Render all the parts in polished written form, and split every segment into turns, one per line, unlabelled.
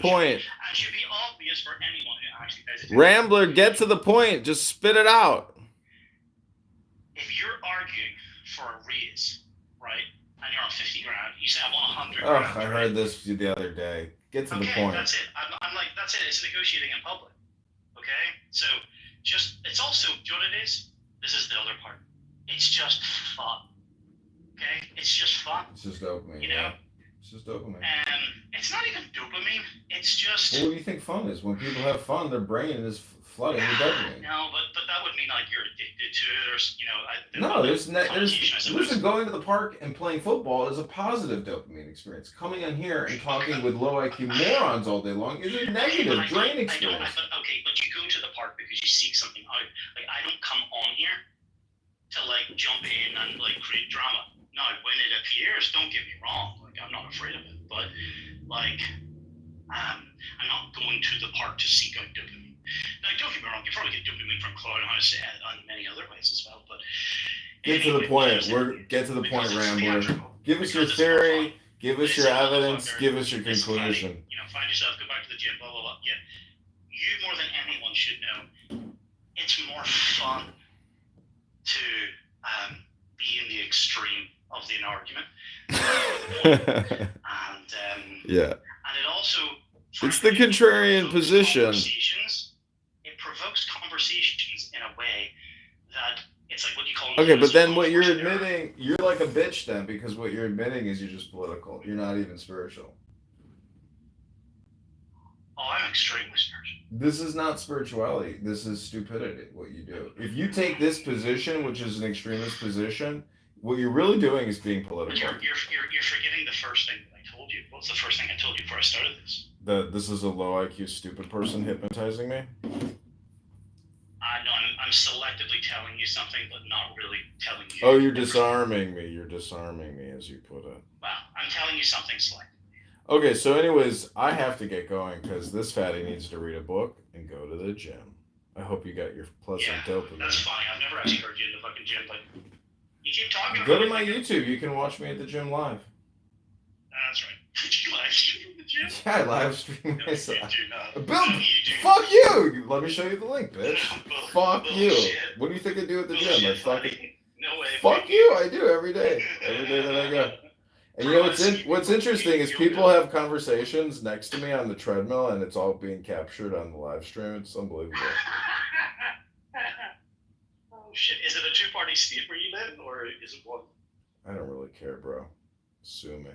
point.
And should be obvious for anyone who actually pays attention.
Rambler, get to the point. Just spit it out.
If you're arguing for a raise, right, and you're on 50 grand, you say I want 100
Oh,
grand.
I heard this the other day. Get to the point.
That's it. I'm like, that's it. It's negotiating in public. Okay? So, it's also, do you know what it is? This is the other part. It's just fun. Okay? It's just fun.
It's just dopamine.
You know?
It's just dopamine.
It's not even dopamine. It's just...
Well, what do you think fun is? When people have fun, their brain is flooding with dopamine.
No, but that would mean like you're addicted to it, or
listen, going to the park and playing football is a positive dopamine experience. Coming in here and talking with low IQ morons all day long is a negative drain experience.
But you go to the park because you seek something out. Like, I don't come on here to like jump in and like create drama. Now, when it appears, don't get me wrong. Like, I'm not afraid of it, but like, I'm not going to the park to seek out dopamine. Now, don't get me wrong, you probably get dopamine from Cloudhouse and many other ways as well, but...
Get to the point. Get to the point, Rambler. Give us your theory, give us your evidence, give us your conclusion.
Find yourself, go back to the gym, blah, blah, blah. Yeah. You, more than anyone, should know it's more fun to be in the extreme of the argument.
Yeah.
And it also...
It's the contrarian position.
It provokes conversations in a way that it's like what you call...
Okay, but then what you're admitting, you're like a bitch then, because what you're admitting is you're just political. You're not even spiritual.
Oh, I'm extremely spiritual.
This is not spirituality. This is stupidity, what you do. If you take this position, which is an extremist position, what you're really doing is being political.
You're forgetting the first thing that I told you. What's the first thing I told you before I started this?
That this is a low IQ stupid person hypnotizing me?
No, I'm selectively telling you something, but not really telling you.
Oh, you're disarming me. You're disarming me, as you put it.
Well, I'm telling you something selectively.
Okay, so anyways, I have to get going because this fatty needs to read a book and go to the gym. I hope you got your pleasant dopamine.
That's funny. I've never actually heard you in the fucking gym, but you keep talking
Go
about
to my YouTube. You can watch me at the gym live.
That's right. Did you live stream from the gym?
Yeah, I live stream myself.
You do not.
Bill,
You do.
fuck you! Let me show you the link, bitch. Fuck you.
Bullshit.
What do you think I do at the gym? I fucking...
No way.
Fuck you! I do every day. Every day that I go. And you know what's interesting is people have conversations next to me on the treadmill, and it's all being captured on the live stream. It's unbelievable.
Oh shit! Is it a two-party state where you live, or is it one?
I don't really care, bro. Sue me.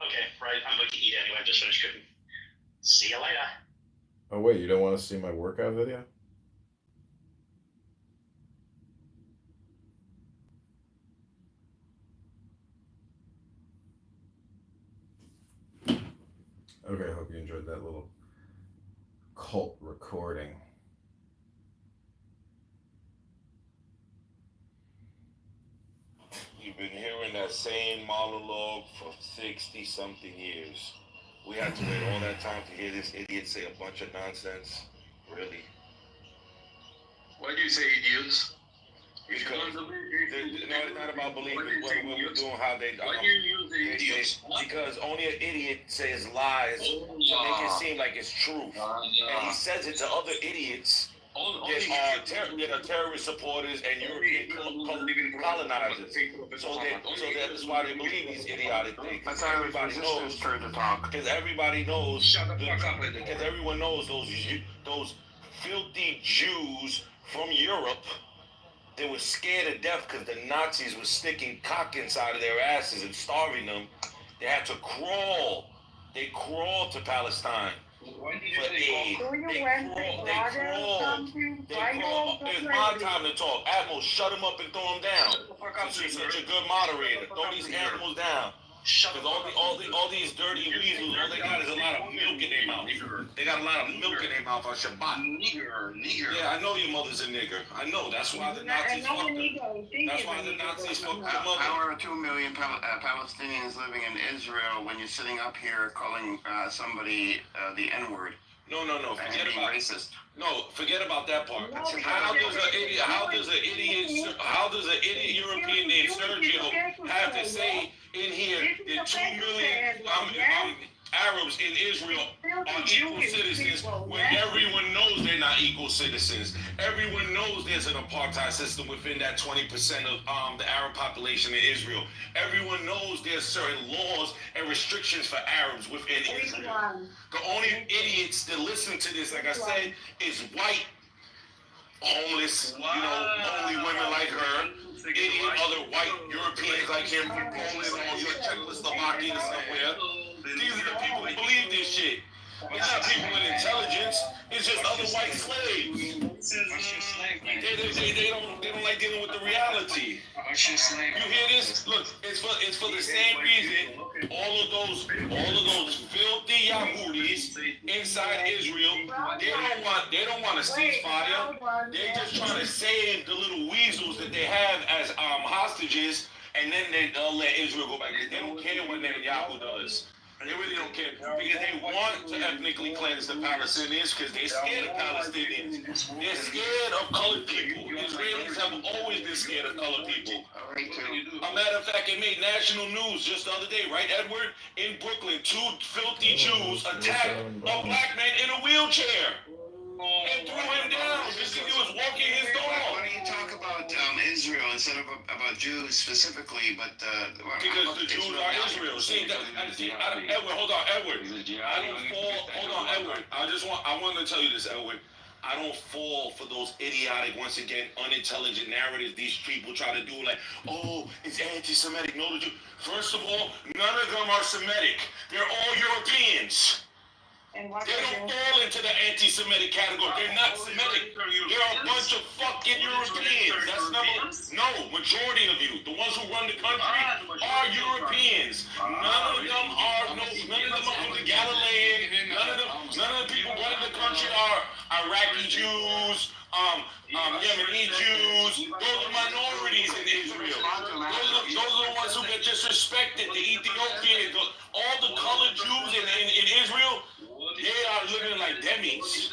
Okay, right. I'm going to eat anyway. I just finished cooking. See you later.
Oh wait, you don't want to see my workout video? Okay, I hope you enjoyed that little cult recording.
You've been hearing that same monologue for 60-something years. We had to wait all that time to hear this idiot say a bunch of nonsense? Really?
Why do you say idiots?
Because no, it's not about believing what we're doing, how they...
Why do you use the idiots?
Because only an idiot says lies to make it seem like it's truth. And he says it to other idiots that are terrorist supporters and European colonizers. So that's why they believe these idiotic things. Because everybody knows. Because everybody knows.
Shut the fuck up with it.
Because everyone knows those filthy Jews from Europe. They were scared to death because the Nazis were sticking cock inside of their asses and starving them. They had to crawl. They crawled to Palestine.
Why did you say
They crawled. It's my time to talk. Admiral, shut him up and throw him down. You're such a good moderator. Throw these animals down. Because all these dirty weasels, all they got is a lot of milk in their mouth. They got a lot of milk in their mouth on Shabbat.
Nigger.
Yeah, I know your mother's a nigger. I know. That's why the Nazis fucked her. That's why the Nazis fucked her mother.
How are 2 million Palestinians living in Israel when you're sitting up here calling somebody the N-word?
No. Forget about
racist.
No, forget about that part. How does an idiot European named Sergio have to say in here that 2 million Arabs in Israel are equal citizens when everyone knows they're not equal citizens. Everyone knows there's an apartheid system within that 20% of the Arab population in Israel. Everyone knows there's certain laws and restrictions for Arabs within Israel. The only idiots that listen to this, like I said, is white, homeless, lonely women like her, idiot other white Europeans like him from Poland or Czechoslovakia or somewhere. These are the people who believe this shit. It's not people with intelligence. It's just other white slaves. They don't like dealing with the reality. You hear this? Look, it's for the same reason all of those filthy Yahudis inside Israel, they don't want a ceasefire. They're just trying to save the little weasels that they have as hostages, and then they'll let Israel go back. They don't care what Netanyahu does. They really don't care because they want to ethnically cleanse the Palestinians because they're scared of Palestinians. They're scared of colored people. Israelis have always been scared of colored people. A matter of fact, it made national news just the other day, right, Edward? In Brooklyn, 2 filthy Jews attacked a black man in a wheelchair and threw him down just because he was walking his dog.
Why don't you talk about Israel instead of about Jews specifically? But
because the Jews are Israel. Edward, hold on, Edward. I don't fall. Hold on, Edward. I want to tell you this, Edward. I don't fall for those idiotic, once again, unintelligent narratives these people try to do. Like, oh, it's anti-Semitic. No, the Jew. First of all, none of them are Semitic. They're all Europeans. They don't fall into the anti-Semitic category. They're not Semitic. They're a bunch of fucking Europeans. Majority of you, the ones who run the country, are Europeans. None of them are from the Galilean. None of the people running the country are Iraqi Jews, Yemeni Jews. Those are minorities in Israel. Those are the ones who get disrespected. The Ethiopians, all the colored Jews in Israel. They are living like demis.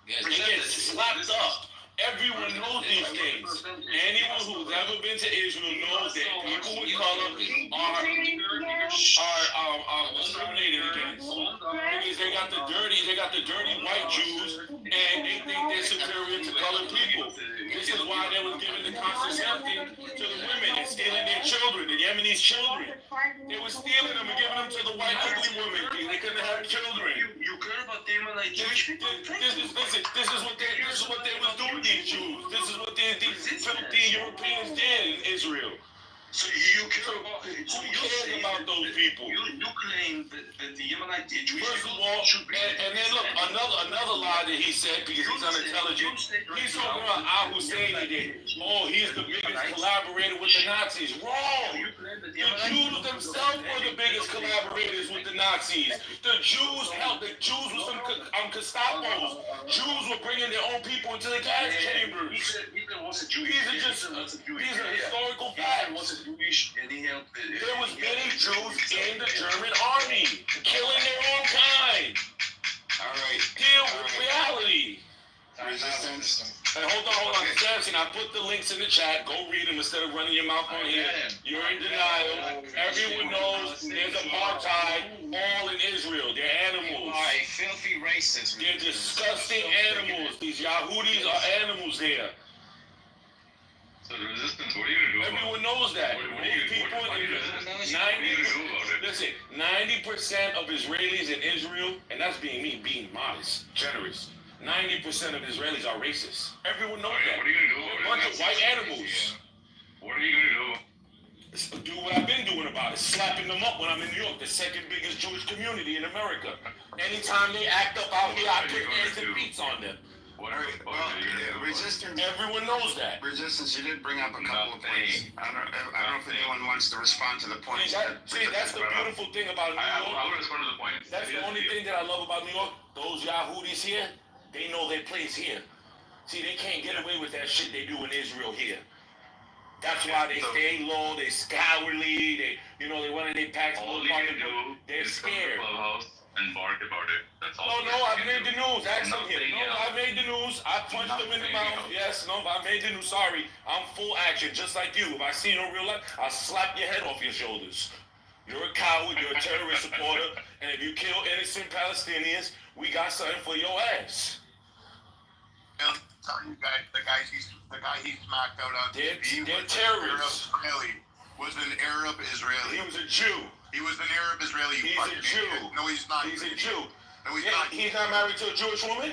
They get slapped up. Everyone knows these things. Anyone who's ever been to Israel knows that people with color are discriminated against. Because they got the dirty white Jews, and they think they're superior to colored people. This is why they was giving the contraceptive to the women and stealing their children, the Yemeni's children. They were stealing them and giving them to the white ugly women because they couldn't have children.
You care about them and I
This is what they was doing, these Jews. This is what these filthy Europeans did in Israel.
So you care about
Who cares about those people?
You claim that the Yemenite Jewish
First of all, and then look, another lie that he said because he's unintelligent. He's talking about Abu Hussein that, oh, he's the biggest collaborator with the Nazis. Wrong! The Jews themselves were the biggest collaborators with the Nazis. The Jews were some Gestapos. Jews were bringing their own people into the gas chambers. These are historical facts. There was many Jews in the German army, killing their own kind.
all right,
Deal with reality.
resistance.
Hey, hold on, Samson, I put the links in the chat. Go read them instead of running your mouth on here. You're in denial. Everyone knows there's apartheid all in Israel. They're animals.
A filthy racist.
They're disgusting animals. These Yahudis are animals there.
So the resistance, what are you going to do?
Everyone knows that. Most people listen, 90% of Israelis in Israel, and that's being modest, generous. 90% of Israelis are racist. Everyone knows that.
What are you going to do?
They're a bunch of white animals.
What are you going to do?
Do what I've been doing about it, slapping them up when I'm in New York, the second biggest Jewish community in America. Anytime they act up out here, I put hands and feet on them.
All right, well, resistance.
Everyone knows that.
Resistance. You did bring up a couple of points. I don't know if anyone wants to respond to the points.
See, that's the beautiful thing about New York.
I'll respond to the point.
That's the only thing that I love about New York. Those Yahudis here, they know their place here. See, they can't get away with that shit they do in Israel here. That's why they stay low, they cowardly, they want their packs.
All you need to do
they're
is come to
scared.
Clubhouse and bark about it. That's all.
No, I made the news. Ask him here. No, I made the news. I punched him in the mouth. Yes, no, I made the news. Sorry. I'm full action, just like you. If I see you in real life, I'll slap your head off your shoulders. You're a coward. You're a terrorist supporter. And if you kill innocent Palestinians, we got something for your ass.
I'm telling you guys, the guy he smacked out on TV
They're
was
terrorists.
an Arab Israeli.
He was a Jew.
He was an Arab Israeli.
He's a Jew.
Idiot. No, he's not.
He's a Jew.
No, he's
Yeah,
not.
he's not married to a Jewish woman?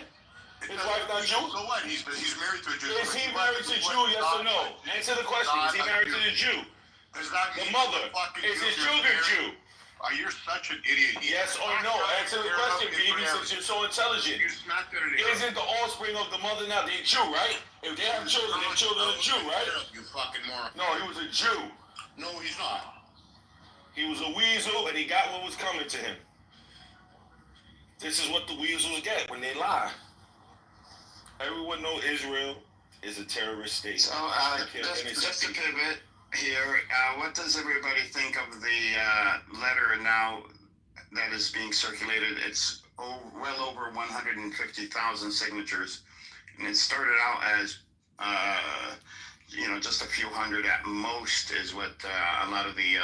His wife not Jew?
So what? He's married to a Jew.
Is he married to a Jew, yes or no? Answer the question. Is he married to the Jew?
Does that
The
mean
mother.
fucking
Is his
Jews are
children
married?
Jew?
You're such an idiot.
Yes or no? Answer the question, baby, since you're so intelligent.
You smacked at an Arab.
Isn't the offspring of the mother now? They're Jew, right? If they have children, their children are Jew, right?
You fucking moron.
No, he was a Jew.
No, he's not.
He was a weasel, and he got what was coming to him. This is what the weasels get when they lie. Everyone knows Israel is a terrorist state.
So, just to pivot here, what does everybody think of the letter now that is being circulated? It's well over 150,000 signatures, and it started out as just a few hundred at most, is what a lot of the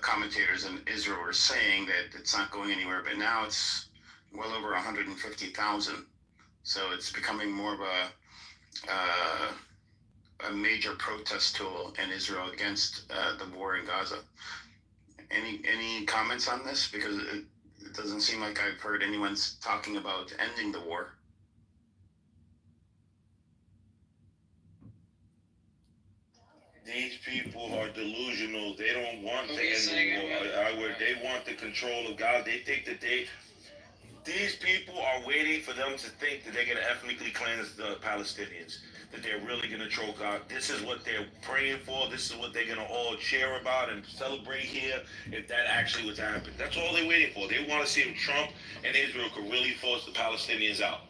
commentators in Israel are saying, that it's not going anywhere. But now it's well over 150,000. So it's becoming more of a major protest tool in Israel against the war in Gaza. Any comments on this? Because it doesn't seem like I've heard anyone's talking about ending the war.
These people are delusional. They don't want to end the war. They want the control of God. They think that these people are waiting for them to think that they're going to ethnically cleanse the Palestinians, that they're really going to throw God. This is what they're praying for. This is what they're going to all cheer about and celebrate here if that actually was to happen. That's all they're waiting for. They want to see if Trump and Israel could really force the Palestinians out.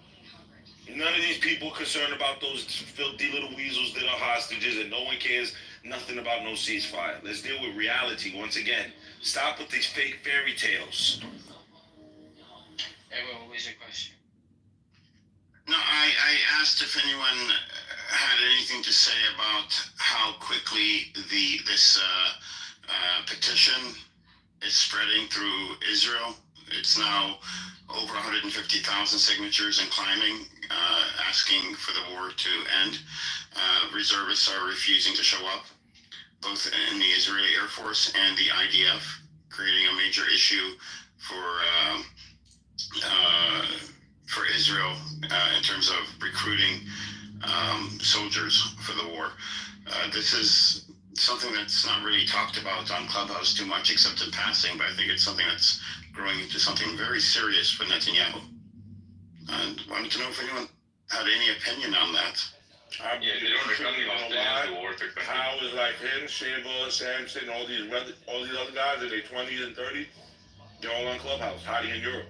None of these people are concerned about those filthy little weasels that are hostages, and no one cares nothing about no ceasefire. Let's deal with reality once again. Stop with these fake fairy tales.
Everyone, what was your question?
No, I asked if anyone had anything to say about how quickly this petition is spreading through Israel. It's now over 150,000 signatures and climbing, asking for the war to end. Reservists are refusing to show up, both in the Israeli Air Force and the IDF, creating a major issue for Israel in terms of recruiting soldiers for the war. This is something that's not really talked about on Clubhouse too much, except in passing, but I think it's something that's growing into something very serious for Netanyahu. And I wanted to know if anyone had any opinion on that.
I'm
Yeah, they don't really
know
understand the
why.
war technically.
How is like him, Shambo, Samson, all these other guys in their 20s and 30s, they're all on Clubhouse, hiding in Europe.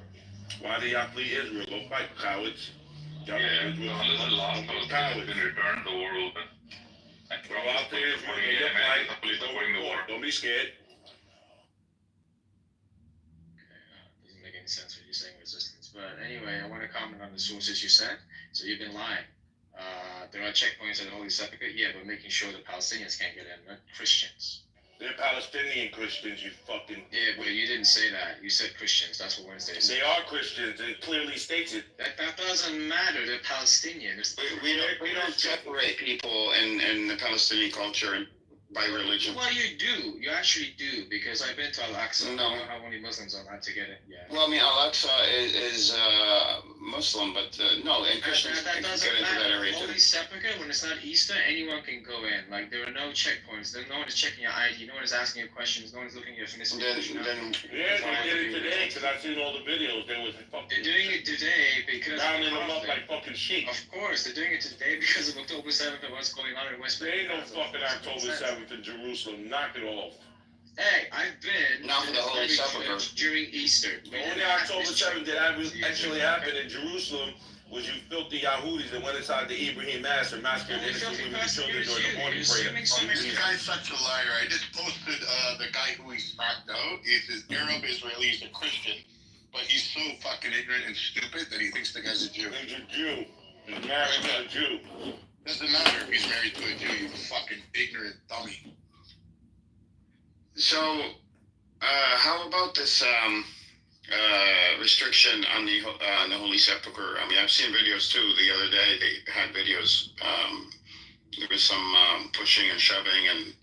Why do y'all flee Israel? Go fight, cowards. Y'all
Yeah,
Israel.
unless the last Palestinians
Cowards.
been returned, the war will end.
Go out there,
supporting the war.
don't be scared.
Doesn't make any sense what you're saying, resistance. But anyway, I want to comment on the sources you said. So you've been lying. There are checkpoints at the Holy Sepulchre. Yeah, but making sure the Palestinians can't get in, not Christians.
They're Palestinian Christians, you fucking...
Yeah, but you didn't say that. You said Christians. That's what Wednesday said.
They are Christians. It clearly states it.
That doesn't matter. They're Palestinian.
We don't separate people in the Palestinian culture by religion.
Well, you do. You actually do, because I've been to Al-Aqsa.
No.
I don't know how many Muslims are allowed to get it. Yeah.
Well, I mean, Al-Aqsa is Muslim, but no, and Christians
That
can
doesn't
get into that
matter.
area too.
Holy Sepulchre, when it's not Easter, anyone can go in. Like, there are no checkpoints. No one is checking your ID. No one is asking you questions. No one is looking at your ethnicity.
Then
Yeah, they did it today, because I've seen all the videos. They was fucking...
They're doing it today because
rounding
of
them up
conflict.
like fucking sheep.
Of course, they're doing it today because of October 7th and what's going on in West
There ain't no
Bank.
fucking October 7th in Jerusalem. Knock it off.
Hey, I've been
Not for the Holy
every
Sepulchre.
church during Easter.
The only October 7th that actually happened in Jerusalem was you filthy Yahudis that went inside the Ibrahim Mass and massacred innocent women and children during the morning prayer.
this guy's such a liar. I just posted the guy who he smacked out. He's Arab Israeli. He's a Christian.
he's so fucking ignorant and stupid that he thinks the guy's a Jew.
He's a Jew. He's married to a Jew.
Doesn't matter if he's married to a Jew, you fucking ignorant dummy.
So, how about this restriction on the Holy Sepulchre? I mean, I've seen videos too. The other day they had videos. There was some pushing and shoving, and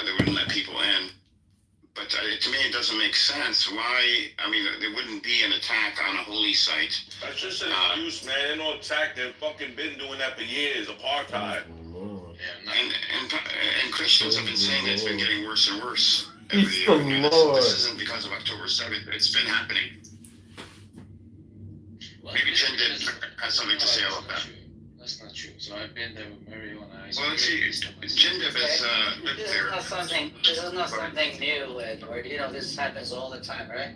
they wouldn't let people in. But to me, it doesn't make sense. Why? I mean, there wouldn't be an attack on a holy site.
That's just an excuse, man. They don't attack. They've fucking been doing that for years. Apartheid.
And Christians have been saying that it's been getting worse and worse every
It's
year.
the Lord.
This isn't because of October 7th. It's been happening. Maybe Jim has something to say about that.
That's not true. So I've been there with Marijuana.
Well, let's see. Jindib has lived
This
there.
is not something. This is not something new, Edward. You know, this happens all the time, right?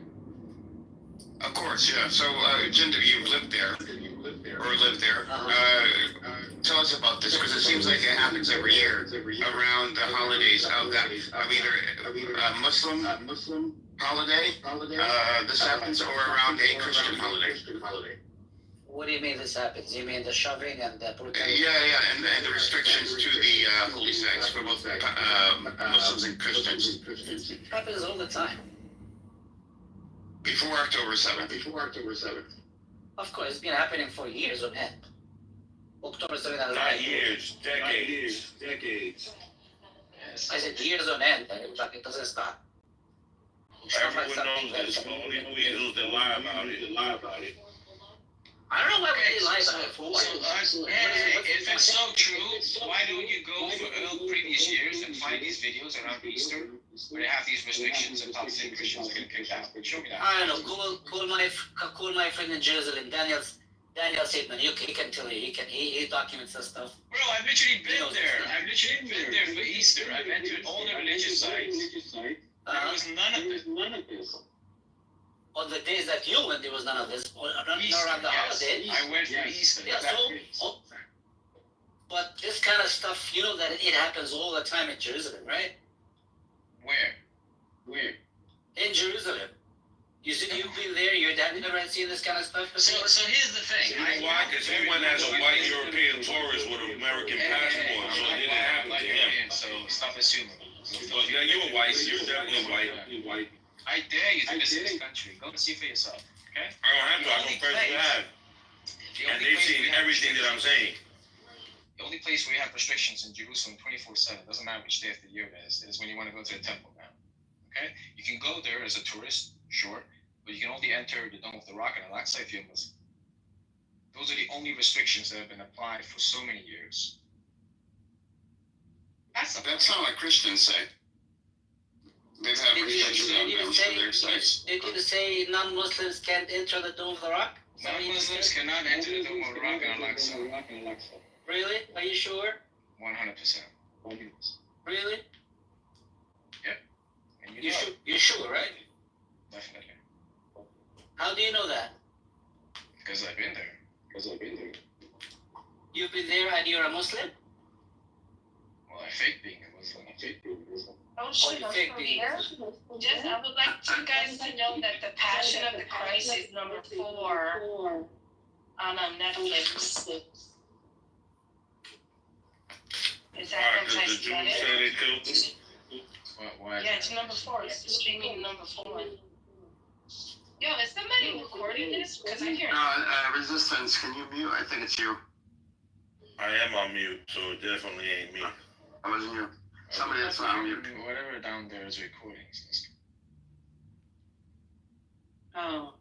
Of course, yeah. So, Jindib, you've lived there, or lived there. Tell us about this, because it seems like it happens every year around the holidays of that of either Muslim holiday. This happens, or around a Christian holiday.
What do you mean this happens? You mean the shoving and the brutality?
Yeah, and the restrictions to the holy sites for both Muslims and Christians.
It happens all the time.
Before October 7th.
Of course, it's been happening for years on end. October 7th.
Not years, decades.
Yes.
I said years on end. Like it doesn't stop. It's not like
Everyone
something
knows this.
that-
The only weasels that lie about it.
I don't know why we lie about it. For what?
If it's so true, why don't you go for previous years and find these videos around Easter where they have these restrictions and Palestinian Christians are getting kicked out? Show me that.
I don't know. Call my friend in Jerusalem, Daniel Sidman. You can tell you. He documents that stuff.
Bro, I've literally been there. I've literally been there for Easter. I've entered all the religious sites. There was none of this.
On the days that you went, there was none of this. Or not
Easter,
around the
yes.
holiday.
I went for Easter.
Yeah, so, but this kind of stuff, you know that it happens all the time in Jerusalem, right?
Where?
In Jerusalem. You said you've been there, your dad never seen this kind of stuff before?
So here's the thing.
You know why? Because he went as a white European tourist with an American passport, so it didn't happen to him.
So stop assuming.
Well, yeah, you were white. You're definitely white.
I dare you to visit this country. Go and see for yourself. Okay?
I don't have to. I know friends who have. And they've seen everything that I'm saying.
The only place where you have restrictions in Jerusalem 24/7, doesn't matter which day of the year it is when you want to go to the temple now. Okay? You can go there as a tourist, sure, but you can only enter the Dome of the Rock and Al-Aqsa if you're Muslim. Those are the only restrictions that have been applied for so many years. That's
not what Christians say. They've had restrictions on them for their sites.
Did you say non-Muslims can't enter the Dome of the Rock?
non-Muslims cannot enter the Dome of the Rock and Al-Aqsa.
Really? Are you sure?
100%.
Really?
And you know it.
You're sure, right?
Definitely.
How do you know that?
Because I've been there.
You've been there and you're a Muslim?
Well, I fake being a Muslim.
Oh, shit, I'm
fake
from
being.
here. Just, I would like you guys to know that The Passion of the Christ is number 4 on Netflix. Is that
Because the Jews
anti-Semitic?
say they killed him.
Why?
Yeah, it's number 4. It's streaming number 4. Yo, is somebody recording this? Because I hear.
Resistance, can you mute? I think it's you.
I am on mute, so it definitely ain't me.
I wasn't you. Somebody that's not on mute.
Whatever down there is recordings.
Oh.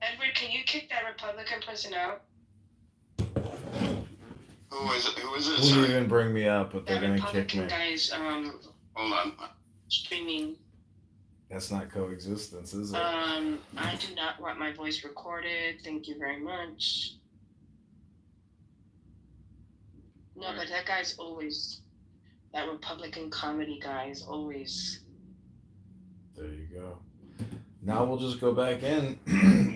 Edward, can you kick that Republican person out?
Who is it?
Who didn't even bring me up, but they're
That
gonna kick
Republican
me.
guy's
Hold on.
streaming.
That's not coexistence, is it?
I do not want my voice recorded. Thank you very much. No, but that guy's always, that Republican comedy guy is always.
There you go. Now we'll just go back in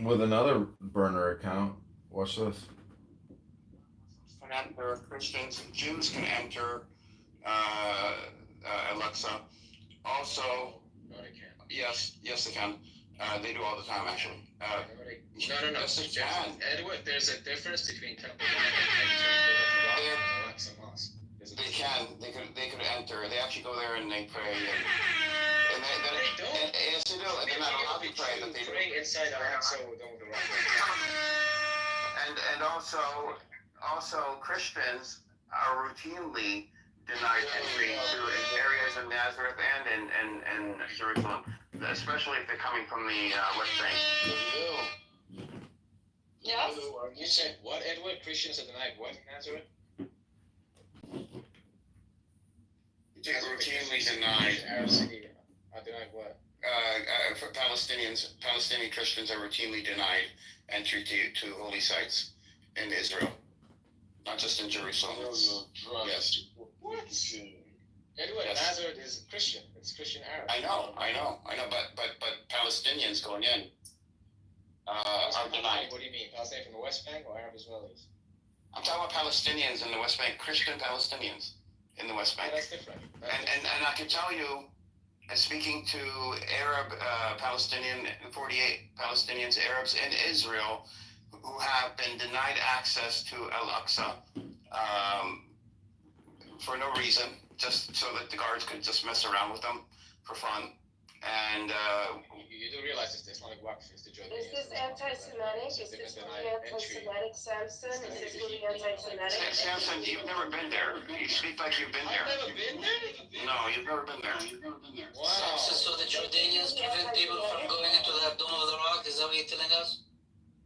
with another burner account. Watch this.
Can enter, Christians and Jews can enter Alexa. Also,
No, I can't.
yes, they can. They do all the time, actually.
No.
Yes, they can.
Edward, there's a difference between Temple Mount and entering the Alexa Mosque.
They can. They could enter. They actually go there and they pray. And
They don't.
yes, they do. And they're not allowed to pray, but they do.
Praying inside Alexa with the rock.
And also Christians are routinely denied entry to areas of Nazareth and in Jerusalem, especially if they're coming from the West Bank.
Yes.
You said what, Edward? Christians are denied what, Nazareth?
They're routinely denied.
Arabs are denied what?
For Palestinian Christians are routinely denied entry to holy sites in Israel, not just in Jerusalem. Yes.
What? Edward,
Yes.
Nazareth is Christian. It's Christian Arab.
I know. But Palestinians going in are denied.
What do you mean? Palestinian from the West Bank or Arab Israelis?
I'm talking about Palestinians in the West Bank, Christian Palestinians in the West Bank.
Yeah, that's different.
And I can tell you, speaking to Arab Palestinian 48 Palestinians, Arabs in Israel, who have been denied access to Al-Aqsa for no reason, just so that the guards could just mess around with them for fun. And
you do realize it's the Islamic Waqf, it's the Jordanians.
Is this anti-Semitic? Is this really anti-Semitic, Samson? Is this really anti-Semitic?
Samson, you've never been there. You speak like you've been there.
I've never been there?
No, you've never been there.
Wow.
Samson, so the Jordanians prevent people from going into that Dome of the Rock? Is that what you're telling us?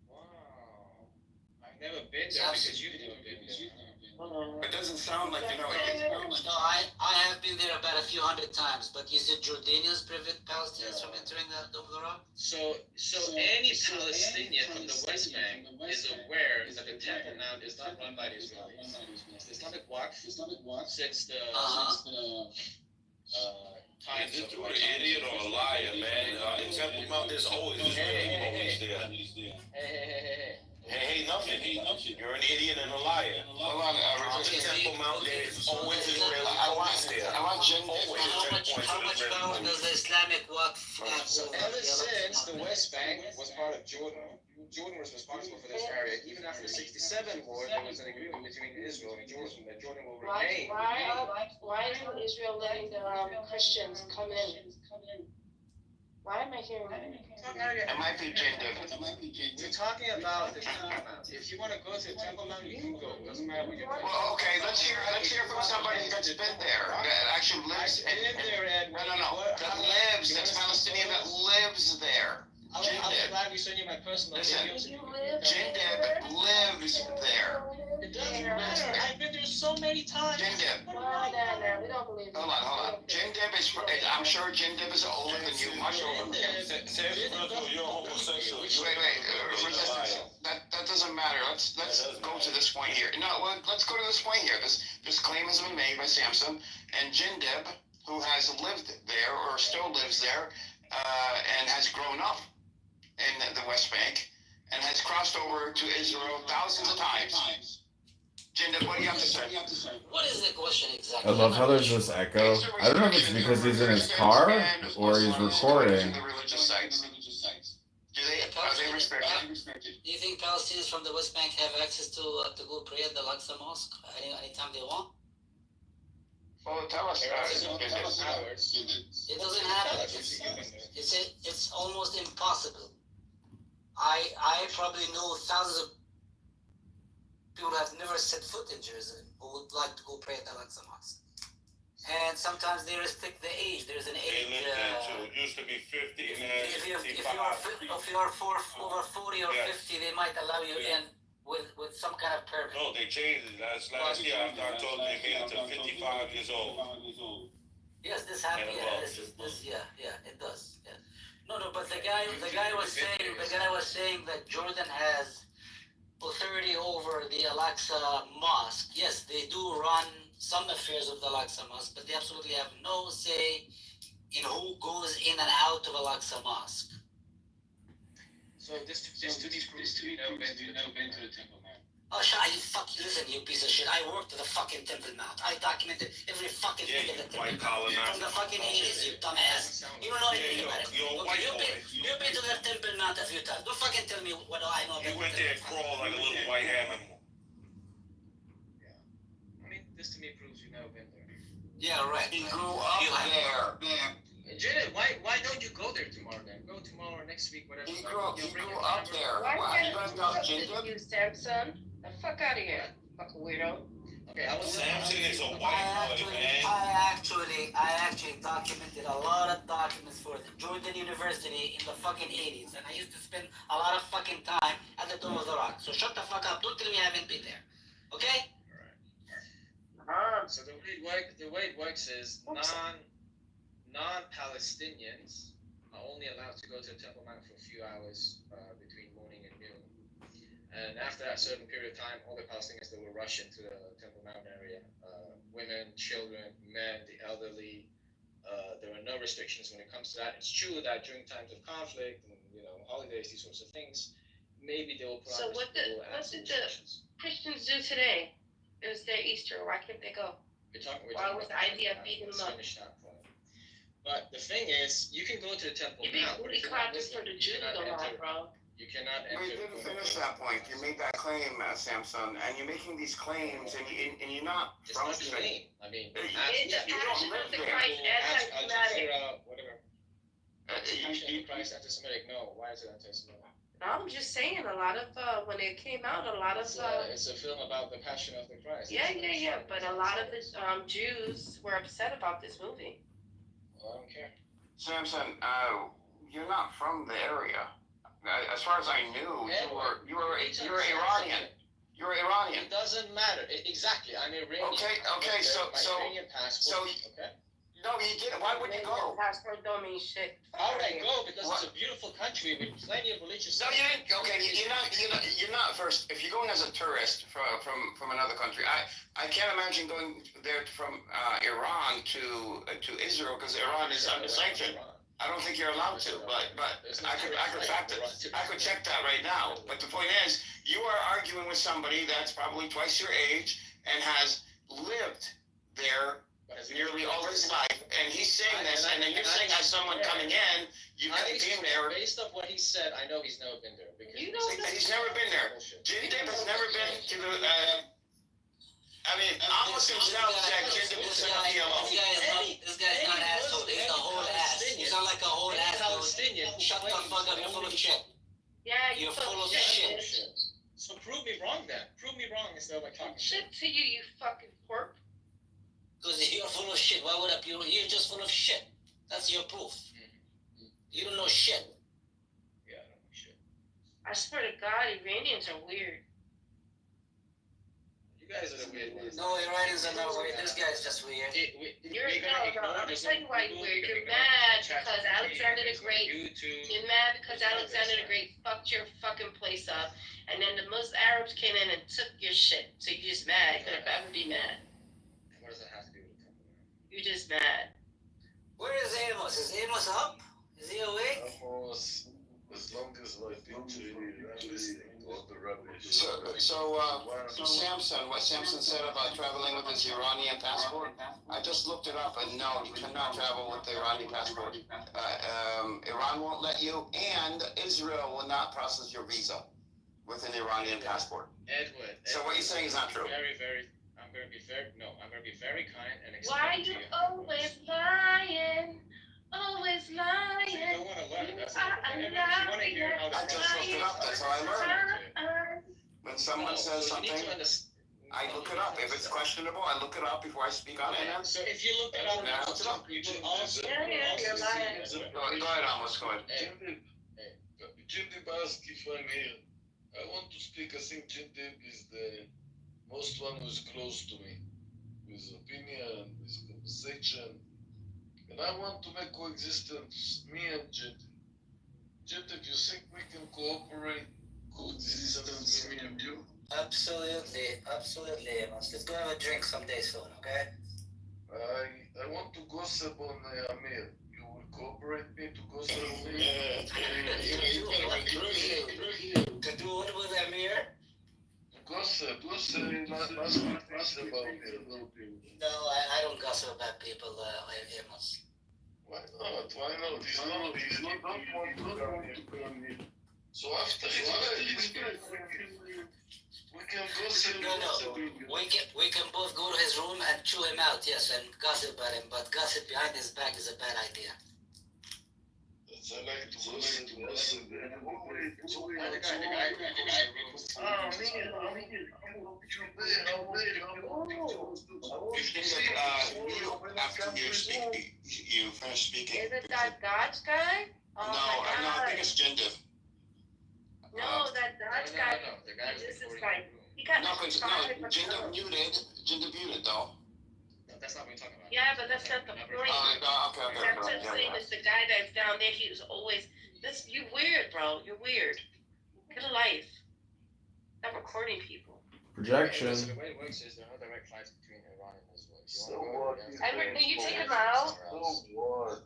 Wow. I've never been there because you've never been there.
It doesn't sound like you know.
No, I have been there about a few hundred times, but is it Jordanians prevent Palestinians from entering the Dome of the Rock?
So any Palestinian from the West Bank is aware that the Temple Mount is not run by the Israelis. It's the Islamic Waqf since the times
Is
of
it an idiot or a liar, man? In Temple Mount, there's always Israeli there. Hey, nothing. You're an idiot and a liar.
Hold on,
On the Temple Mount, there is always Israeli police there.
I want Jim.
How much power does the Islamic Waqf have?
So ever since the West Bank was part of Jordan, Jordan was responsible for this area. Even after the '67 war, there was an agreement between Israel and Jordan that Jordan will remain.
Why isn't Israel letting the Christians come in? Why am I hearing that?
It might be Jim David.
We're talking about the Temple Mount. If you want to go to the Temple Mount, you can go. Doesn't matter where you're from.
Well, okay, let's hear from somebody that's been there, that actually lives.
I've been there, Ed.
No. That's Palestinian that lives there.
I'm glad we sent you my personal videos.
Jim Deb lives there.
It doesn't matter. I've been there so many times.
Jim Deb.
No, we don't believe
Hold on. Jim Deb is. I'm sure Jim Deb is older than you, much older.
You're homosexual.
Wait. Resistance. That doesn't matter. Let's go to this point here. No, let's go to this point here. This claim has been made by Samson and Jim Deb, who has lived there or still lives there, and has grown up in the West Bank and has crossed over to Israel thousands of times. Jim Deb, what do you have to say?
What is the question exactly?
I love how there's this echo. I don't know if it's because he's in his car or he's recording.
The religious sites. Are they respected?
Do you think Palestinians from the West Bank have access to go pray at the Al-Aqsa Mosque anytime they want?
Well, tell us.
It doesn't happen. It's almost impossible. I probably know thousands of people who have never set foot in Jerusalem who would like to go pray at the Al-Aqsa Mosque. And sometimes they restrict the age. There's an age.
It used to be 50 and
If you are over 40 or 50, they might allow you in with some kind of permit.
No, they changed it last year. After I told them they made it to 55 years old.
Yes, this happened. Yeah, it does. Yeah. No, but the guy was saying that Jordan has authority over the Al-Aqsa Mosque. Yes, they do run some affairs of the Al-Aqsa Mosque, but they absolutely have no say in who goes in and out of Al-Aqsa Mosque.
So this to be proved to be never been to the Temple Mount.
Oh, listen, you piece of shit. I worked at the fucking Temple Mount. I documented every fucking thing at the Temple Mount. From the fucking 80s, you dumbass. You don't know anything about it.
You're a white boy.
You've been been to the Temple Mount a few times. Don't fucking tell me what I know about
You went there and crawled like a little white animal.
I mean, this to me proves you've never been there.
Yeah, right.
He grew up there.
Janet, why don't you go there tomorrow then? Go tomorrow or next week, whatever.
He
Like,
grew
you know, bring
up
your camera.
there.
Why
Wow,
can't
you guys
I
know
talk to
Ginger?
you, Samson? The fuck out of here, fucking weirdo.
Okay, I was
Samson is a
I
white boy, man.
actually documented a lot of documents for the Jordan University in the fucking 80s, and I used to spend a lot of fucking time at the Dome of the Rock. So shut the fuck up. Don't tell me I haven't been there. Okay?
So the way it works is non-Palestinians are only allowed to go to the Temple Mount for a few hours between morning and noon. And after that certain period of time, all the Palestinians that will rush into the Temple Mount area, women, children, men, the elderly. There are no restrictions when it comes to that. It's true that during times of conflict and holidays, these sorts of things, maybe they will put
So
on
what did
restrictions.
Christians do today? It was their Easter. Why can't they go?
We're
Why
talking
was
about
the idea of
that.
beating
Let's
them up?
finish that point. But the thing is, you can go to the Temple
You be
Mount.
booty
but you're not
clapping for the
Muslim. You
Jews
cannot
a lot,
enter-
bro.
You cannot enter.
We didn't finish that point. You made that claim, Samson, and you're making these claims, and you're not
It's not
from
the name. I mean,
It's
It's the
you don't
passion
live
of the
there.
Christ
ask Al
anti-Semitic.
Jazeera, whatever. Passion of the
You-
Christ anti-Semitic. No, why is it anti-Semitic?
I'm just saying, a lot of when it came out, a lot of
It's a film about the Passion of the Christ.
yeah, but a lot of the Jews were upset about this movie.
Well, I don't care.
Samson, you're not from the area. As far as I knew, you were Iranian. You're Iranian.
It doesn't matter. Exactly. I'm Iranian.
Okay, so-
my Iranian passport. Okay.
No, you didn't. Why would you go?
Passport don't mean shit.
How would I go? Because
What?
it's a beautiful country with plenty of religious.
No, you didn't. Okay, you're not first. If you're going as a tourist from another country, I can't imagine going there from Iran to Israel because Iran is under sanction. I don't think you're allowed to, but I could fact it. I could check that right now. But the point is, you are arguing with somebody that's probably twice your age and has lived there nearly all his life, and he's saying this, and then you're saying as someone coming in, you could be in there.
Based on what he said, I know he's never been there. Because
You know
He's never been there. Jim Dip has never been to the. I mean, almost himself said Jim Dip was not PLO.
This guy's not an asshole. He's the whole ass. He's not like a whole
Any
asshole.
Palestinian.
Shut the fuck up. You're full of shit.
Yeah,
You're
full
full of
shit.
shit.
So prove me wrong then. Prove me wrong instead of like talking shit.
Shit to you fucking pork.
Because you're full of shit. Why would I? You're just full of shit. That's your proof. You don't know shit.
Yeah, I don't know shit.
I swear to God, Iranians are weird.
You guys are the weird ones.
No, Iranians are not weird. This guy's just weird.
You're I'm telling you why you're weird. You're mad because Alexander the Great. You're mad because Alexander the Great fucked your fucking place up, and then the Muslim Arabs came in and took your shit. So you're just mad. You're gonna ever be mad.
What does that have to do with the Temple Mount?
You're just mad.
Where is Amos? Is Amos up? Is he awake?
Almost as long as my picture I'm listening to all the rubbish.
So Samson, what Samson said about traveling with his Iranian passport, I just looked it up, and no, you cannot travel with the Iranian passport. Iran won't let you, and Israel will not process your visa with an Iranian passport.
Edward.
So what you're saying is not true.
I'm gonna be very kind and explain
Why
to
you always lying? Always lying.
So you don't want to learn. That's
You are
if you want to hear how the
I just looked it up, that's how I learned. When someone says something, I look it up. If it's questionable, I look it up before I speak on it.
So if you look it up,
Yeah, look it up.
you should also.
Yeah, you're lying.
Go ahead, Amos, go ahead.
Jim Dip asked if I'm here. I want to speak. I think Jim Dip is the most one who's close to me, with opinion, with conversation. And I want to make coexistence, me and Jim Dip. Jim Dip, you think we can cooperate, coexistence, me and you?
Absolutely, Amos. Let's go have a drink someday soon, okay?
I want to gossip on Amir. You will cooperate me to gossip on me?
To do what with Amir?
Gossip must be nice about me.
No, I don't gossip about people, Amos.
Why not? Why not? He's not want to come here. So after it's we can gossip.
No. We can both go to his room and chew him out, yes, and gossip about him. But gossip behind his back is a bad idea.
I like to gossip.
The guy.
After you finish speaking.
Is it that Dodge guy? Oh
No,
my
I
God.
think it's Jindiv.
No, that Dodge guy.
No. The guy
This is
recording
like
the room.
he got
No,
fired.
Jindiv muted. Jindiv muted though.
No, that's not what we're talking about.
Yeah, but that's not the point.
Okay.
I'm just saying it's the guy that's down there. He was always this. You weird, bro. You're weird. Get a life. Stop recording people.
Projection.
So the way it works is there are no direct flights between Iran and Israel. If you
So
want
what?
to go,
Everything you take him
somewhere
out.
else.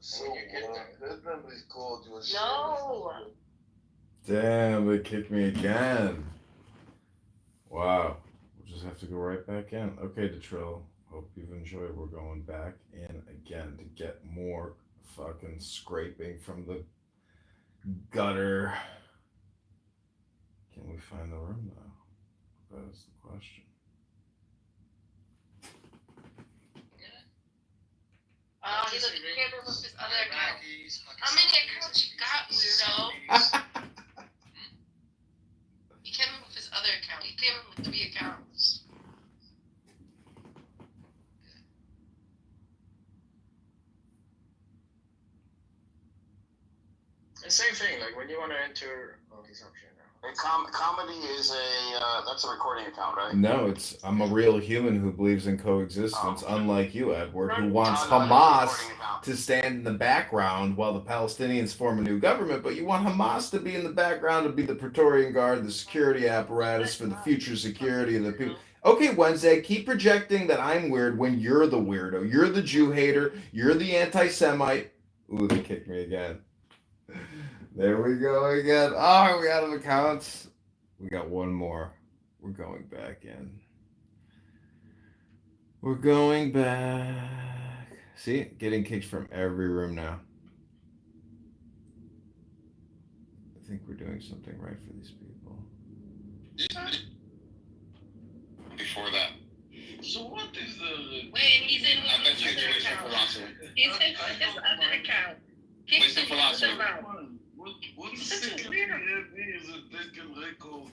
So what? Let them record your shit.
No.
Damn, they kicked me again. Wow. We'll just have to go right back in. Okay, Detrill. Hope you've enjoyed. We're going back in again to get more fucking scraping from the gutter. Can we find the room though? That is the question.
Oh, he looked at camera with his other account. How many accounts you got, weirdo? He came in with his other account. He came in with 3 accounts.
The same thing, like when you want to enter he's up here now.
Comedy is that's a recording account, right?
No, I'm a real human who believes in coexistence, unlike you, Edward, who wants
No,
Hamas
recording account.
to stand in the background while the Palestinians form a new government, but you want Hamas to be in the background, to be the Praetorian Guard, the security apparatus for the future security of the people. Okay, Wednesday, keep projecting that I'm weird when you're the weirdo. You're the Jew hater. You're the anti-Semite. Ooh, they kicked me again. There we go again. Oh, are we out of accounts? We got one more. We're going back in. We're going back. See, getting kicked from every room now. I think we're doing something right for these people.
Before that.
So what is the?
Wait, he's in
I bet you
his other
it's
account.
philosophy.
He's in his other account. Kick
Wisdom
the
philosophy.
user out.
What
Such a
second
weirdo.
is a taken record?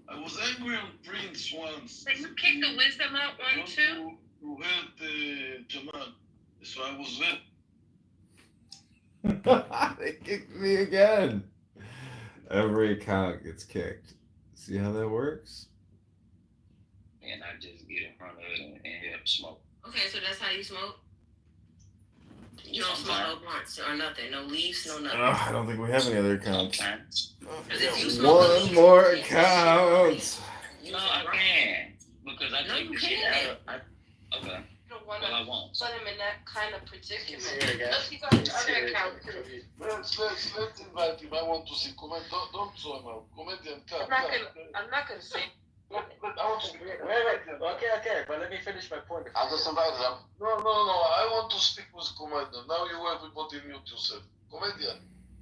I was angry on Prince once.
But you kicked the wisdom out one
Want
too?
to hurt Jamal. So I was there.
They kicked me again. Every account gets kicked. See how that works?
And I just get in front of it and hit up smoke.
Okay, so that's how you smoke? You don't smoke no blunts or nothing, no leaves, no nothing.
I don't think we have any other accounts.
Sometimes.
Because if you smoke a
One
leaf,
more
you can't
account.
smoke
No, I can. Because I
No,
take
you
the shit
can't.
out of okay.
You don't want
Well, I
to
won't.
put him in that kind of predicament.
See it again.
Plus, he got his other account too.
Let's invite him. I want to see. Comment. Don't throw him out. Comedian, come.
I'm not gonna say.
I want to.
Wait. Okay. But let me finish my point.
I just invited them.
No. I want to speak with comedian. Now you everybody mute yourself. Comedian,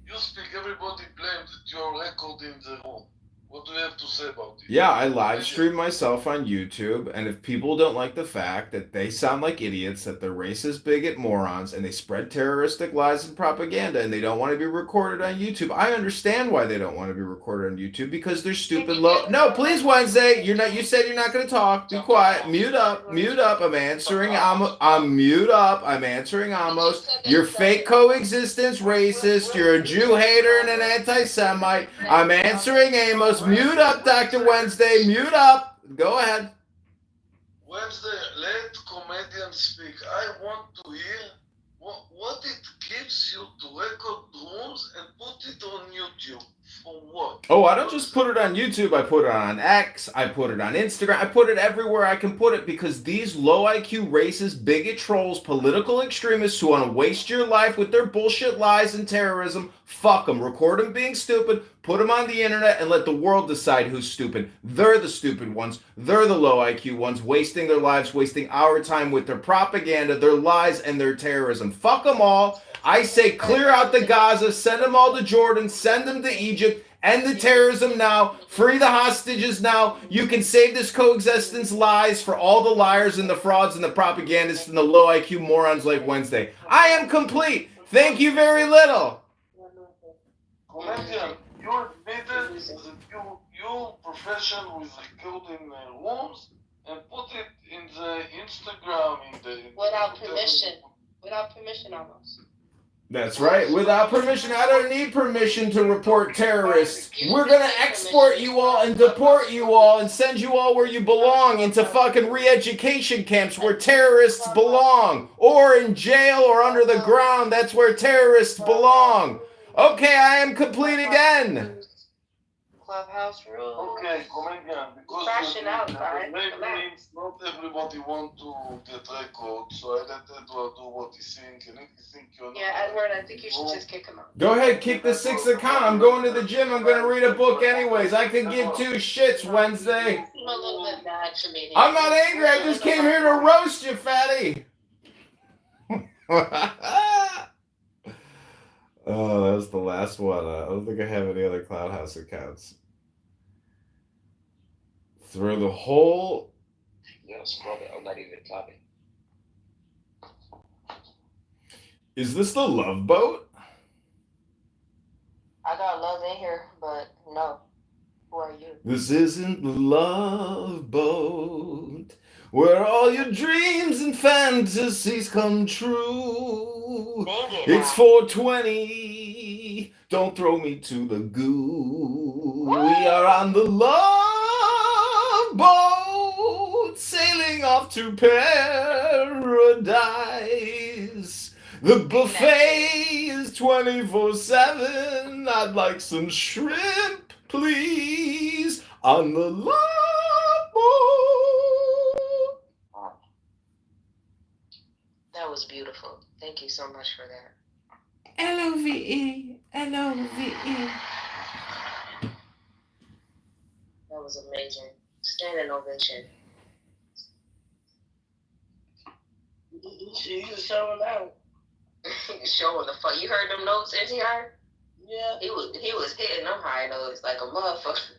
you speak. Everybody claims that you are recording the room. What do you have to say about it?
Yeah, I live stream myself on YouTube, and if people don't like the fact that they sound like idiots, that they're racist, bigot morons, and they spread terroristic lies and propaganda, and they don't want to be recorded on YouTube, I understand why they don't want to be recorded on YouTube, because they're stupid low. No, please, Wednesday, you're not. You said you're not going to talk. Be quiet. Mute up. I'm answering. I'm mute up. I'm answering Amos. You're fake coexistence racist. You're a Jew hater and an anti-Semite. I'm answering Amos. Mute up, Dr. Wednesday. Mute up. Go ahead.
Wednesday, let comedian speak. I want to hear what it gives you to record rooms and put it on YouTube. For what?
Oh, I don't just put it on YouTube. I put it on X. I put it on Instagram. I put it everywhere I can put it, because these low IQ, racist, bigot trolls, political extremists who want to waste your life with their bullshit lies and terrorism, fuck them. Record them being stupid. Put them on the internet and let the world decide who's stupid. They're the stupid ones. They're the low IQ ones, wasting their lives, wasting our time with their propaganda, their lies, and their terrorism. Fuck them them all. I say clear out the Gaza, send them all to Jordan, send them to Egypt, end the terrorism now, free the hostages now. You can save this coexistence lies for all the liars and the frauds and the propagandists and the low IQ morons like Wednesday. I am complete. Thank you very little.
Comedian, you admitted that your profession was recording rooms and put it in the Instagram
without permission almost.
That's right. Without permission. I don't need permission to report terrorists. We're going to export you all and deport you all and send you all where you belong, into fucking re-education camps where terrorists belong. Or in jail or under the ground. That's where terrorists belong. Okay, I am complete again.
Clubhouse rules.
Okay, comedian, because
Crashing out, guys.
means not everybody want to get record, so I let Edward do what he think, and if you think you're not...
Yeah, Edward, I think you should just kick him out.
Go ahead, kick the 6th account. I'm going to the gym. I'm going to read a book anyways. I could give two shits Wednesday.
You seem a little bit mad to me.
I'm not angry. I just came here to roast you, fatty. Oh, that was the last one. I don't think I have any other Cloud House accounts. Through the whole...
Yo, scrub it. I'm not even talking.
Is this the Love Boat?
I got love in here, but no. Who are you?
This isn't the Love Boat, where all your dreams and fantasies come true. It's 420. Don't throw me to the goo. We are on the Love Boat, sailing off to paradise. The buffet is 24/7. I'd like some shrimp, please, on the Love Boat.
That was beautiful. Thank you so much for that.
Love, love.
That was amazing. Standing ovation.
She's showing out.
Showing the fuck. You heard them notes, NTR?
Yeah.
He was hitting them high notes like a motherfucker.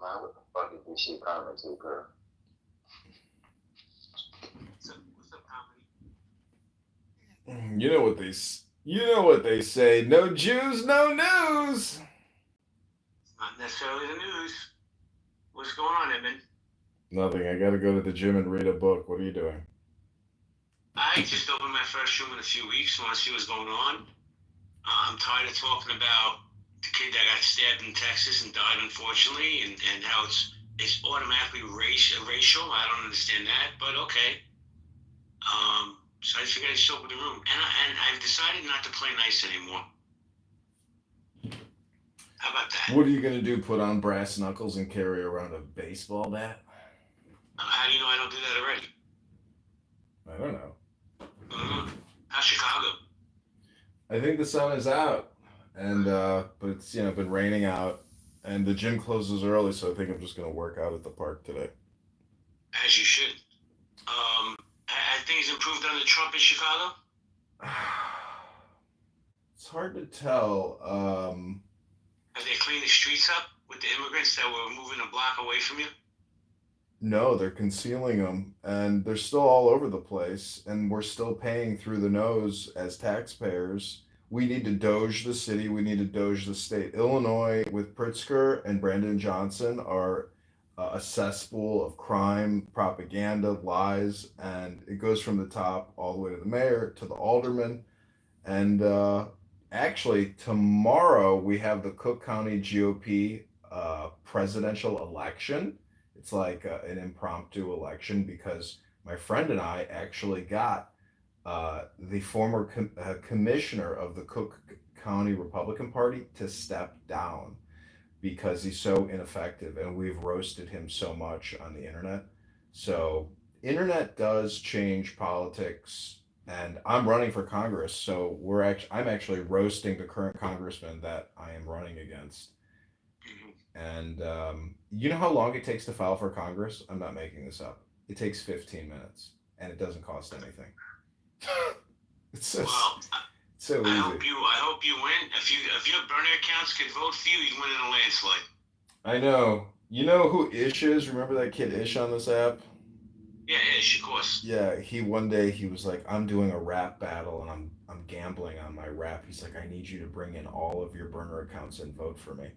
Man, what the fuck is this shit coming to, girl?
What's up, comedy?
You know what they say. No Jews, no news.
It's not necessarily the news. What's going on, Edmund?
Nothing. I gotta go to the gym and read a book. What are you doing?
I just opened my first room in a few weeks. Want to see what's going on. I'm tired of talking about the kid that got stabbed in Texas and died, unfortunately, and how it's automatically racial. I don't understand that, but okay. So I figured I'd just open the room, and I've decided not to play nice anymore. How about that?
What are you gonna do? Put on brass knuckles and carry around a baseball bat?
How do you know I don't do that already?
I don't know.
How's Chicago?
I think the sun is out, and but it's been raining out, and the gym closes early, so I think I'm just gonna work out at the park today.
As you should. Have things improved under Trump in Chicago?
It's hard to tell.
Have they cleaned the streets up with the immigrants that were moving a block away from you?
No, they're concealing them, and they're still all over the place, and we're still paying through the nose as taxpayers. We need to doge the city. We need to doge the state. Illinois, with Pritzker and Brandon Johnson, are a cesspool of crime, propaganda, lies, and it goes from the top all the way to the mayor, to the alderman. And actually, tomorrow we have the Cook County GOP presidential election. It's like an impromptu election because my friend and I actually got the former commissioner of the Cook County Republican Party to step down because he's so ineffective, and we've roasted him so much on the internet. So internet does change politics, and I'm running for Congress, so I'm actually roasting the current congressman that I am running against. And you know how long it takes to file for Congress? I'm not making this up. It takes 15 minutes, and it doesn't cost anything. It's so
Well,
so
I
easy.
hope you win. If your burner accounts can vote for you, you can win in a landslide.
I know. You know who Ish is? Remember that kid Ish on this app?
Yeah, Ish, of course.
Yeah, he one day he was like, I'm doing a rap battle and I'm gambling on my rap. He's like, I need you to bring in all of your burner accounts and vote for me.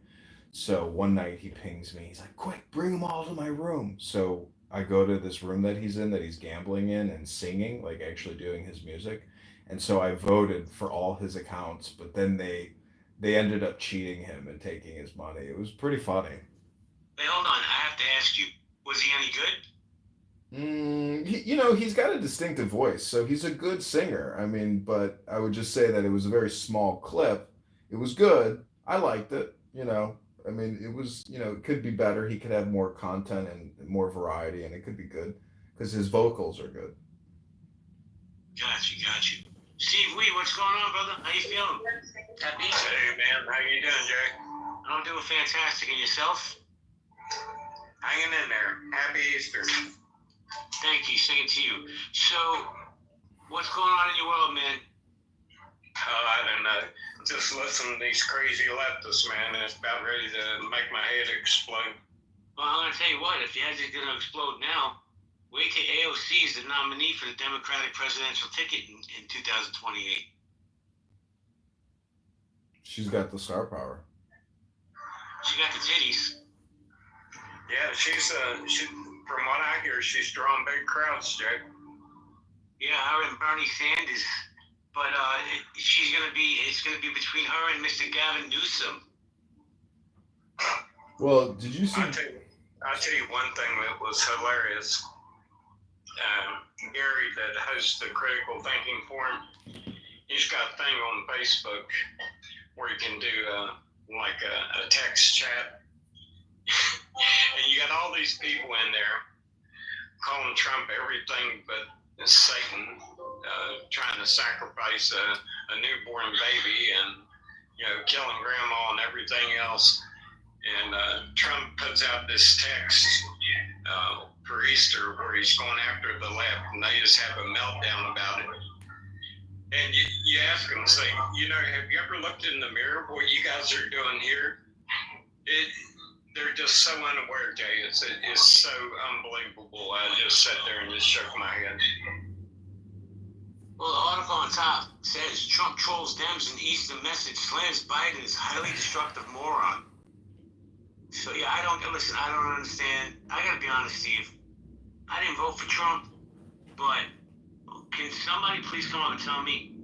So one night he pings me. He's like, quick, bring them all to my room. So I go to this room that he's in, that he's gambling in and singing, like actually doing his music. And so I voted for all his accounts, but then they ended up cheating him and taking his money. It was pretty funny.
Hey, hold on. I have to ask you, was he any good?
You know, he's got a distinctive voice, so he's a good singer. I mean, but I would just say that it was a very small clip. It was good. I liked it. You know, I mean, it was, you know, it could be better. He could have more content and more variety, and it could be good because his vocals are good.
Got you. Steve Wee, what's going on, brother? How you feeling? Happy Easter.
Hey man, how you doing, Jay?
I'm doing fantastic. And yourself?
Hanging in there. Happy Easter.
Thank you. Same to you. So, what's going on in your world, man?
I don't know. Just listen to these crazy leftists, man, and it's about ready to make my head explode.
Well, I'm going to tell you what. If your head's going to explode now, wait till AOC is the nominee for the Democratic presidential ticket in 2028.
She's got the star power.
She got the titties.
Yeah, she's from what I hear, she's drawing big crowds, Jay.
Yeah, her and Bernie Sanders. But it's gonna be between her and Mr. Gavin Newsom.
Well, did you see?
I'll tell you one thing that was hilarious. Gary, that hosts the Critical Thinking Forum, he's got a thing on Facebook where you can do like a text chat. And you got all these people in there calling Trump everything but Satan, trying to sacrifice a newborn baby and, you know, killing grandma and everything else. And Trump puts out this text for Easter where he's going after the left, and they just have a meltdown about it. And you ask them, say, you know, have you ever looked in the mirror what you guys are doing here? They're just so unaware, Jay. It's so unbelievable. I just sat there and just shook my head.
Well, the article on top says Trump trolls Dems and eats the message, slams Biden as highly destructive moron. So yeah, I don't understand. I gotta be honest, Steve. I didn't vote for Trump, but can somebody please come up and tell me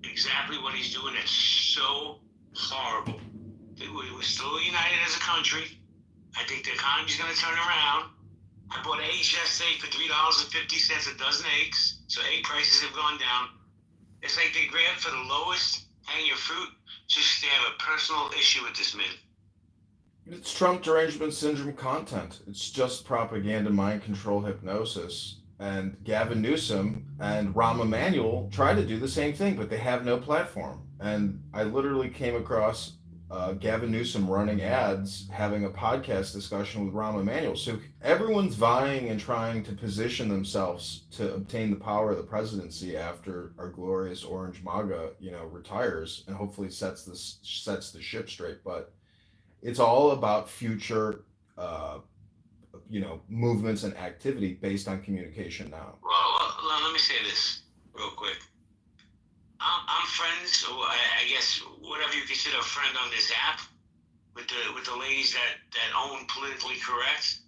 exactly what he's doing that's so horrible? We're still united as a country. I think the economy's going to turn around. I bought eggs yesterday for $3.50 a dozen eggs, so egg prices have gone down. It's like they grab for the lowest hanging fruit just to have a personal issue with this man.
It's Trump derangement syndrome content. It's just propaganda, mind control, hypnosis. And Gavin Newsom and Rahm Emanuel try to do the same thing, but they have no platform. And I literally came across Gavin Newsom running ads, having a podcast discussion with Rahm Emanuel. So everyone's vying and trying to position themselves to obtain the power of the presidency after our glorious orange MAGA, you know, retires and hopefully sets the ship straight. But it's all about future, you know, movements and activity based on communication now.
Well, let me say this real quick. I'm friends, or I guess whatever you consider a friend on this app, with the ladies that own Politically Correct.